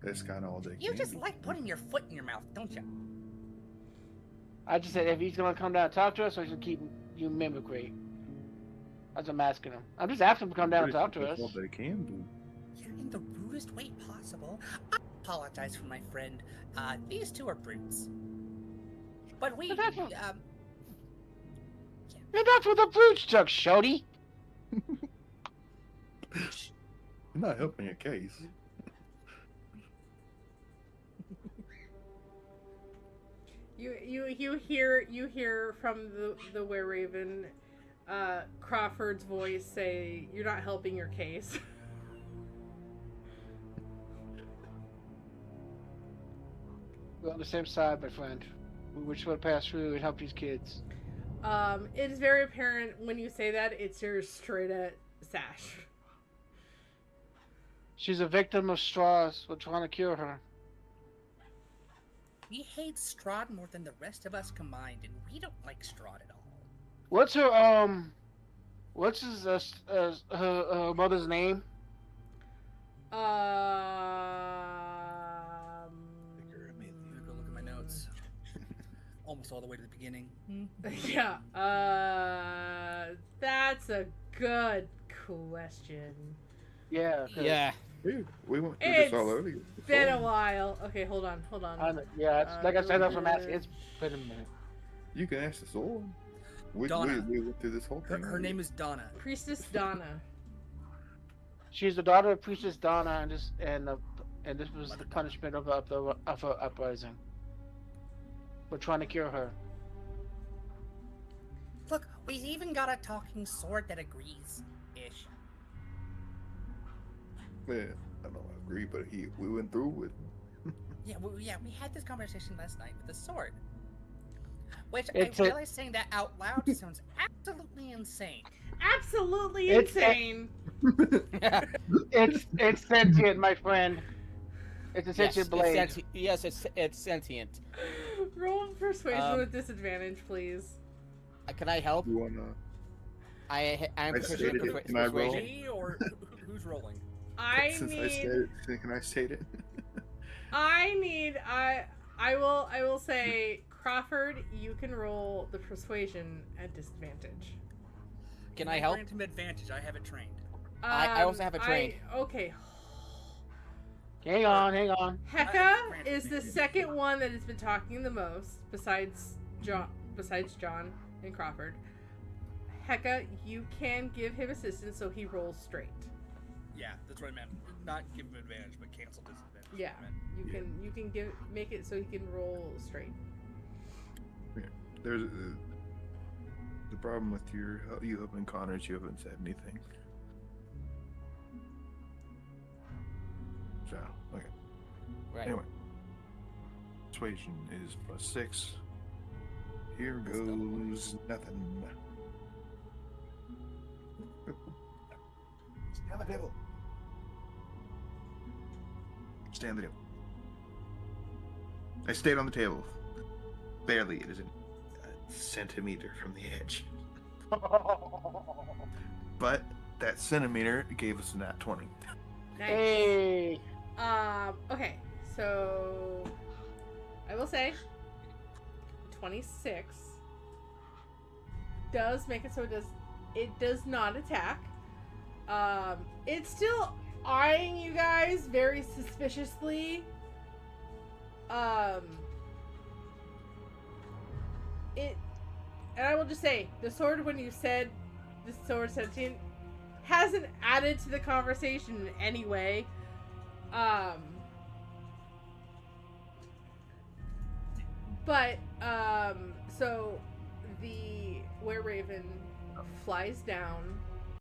That's kind of all they You can just do. like putting your foot in your mouth, don't you? I just said if he's gonna come down and talk to us, or he's gonna keep you mimicry. That's what I'm asking him. I'm just asking him to come down and talk to us. That's all they can do. You're in the rudest way possible. I apologize for my friend. These two are brutes. But we, And that's what the brutes took, Shody. You're not helping your case. You hear from the Were-Raven, Crawford's voice say, "You're not helping your case." We're on the same side, my friend. We just want to pass through and help these kids. It is very apparent when you say that it's your straight at Sash. She's a victim of straws. We're trying to cure her. We hate Strahd more than the rest of us combined, and we don't like Strahd at all. What's her what's his her mother's name? Go look at my notes. Almost all the way to the beginning. Yeah. That's a good question. Yeah. Yeah. Dude, we went through this all earlier. Been a while. Okay, hold on. Yeah, it's, like I said, that's what I'm asking. It's been a minute. You can ask the sword. We Donna. went through this whole thing. Her name is Donna. Priestess Donna. She's the daughter of Priestess Donna, and this was the punishment of her uprising. We're trying to cure her. Look, we've even got a talking sword that agrees. Ish. Yeah, I don't agree, but we went through with. Yeah, we had this conversation last night with the sword. Which It's I realize saying that out loud sounds absolutely insane. Absolutely It's- insane. It's sentient, my friend. It's a sentient blade. It's sentient. Roll persuasion with disadvantage, please. Can I help? You wanna? I'm I proficient stated in it. Can I roll? persuasion. Me or who's rolling? Since I stated, can I state it? I will say, Crawford, you can roll the persuasion at disadvantage. Can I help? Grant him advantage. I have it trained. I also have it trained. Okay. Hang on. Heka is the second one that has been talking the most, besides John and Crawford. Heka, you can give him assistance so he rolls straight. Yeah, that's what I meant. Not give him advantage, but cancel disadvantage. Yeah, you can make it so he can roll straight. There's the problem with you helping Connor is you haven't said anything. So okay. Right. Anyway, persuasion is +6. Here goes nothing. Stay on the table. Stay on the table. I stayed on the table. Barely. It is a centimeter from the edge. But that centimeter gave us a nat 20. Nice. Hey. Okay, so I will say 26 does make it so it does not attack. It's still eyeing you guys very suspiciously. and I will just say, the sword, when you said the sword sentient, hasn't added to the conversation in any way. So the were-raven flies down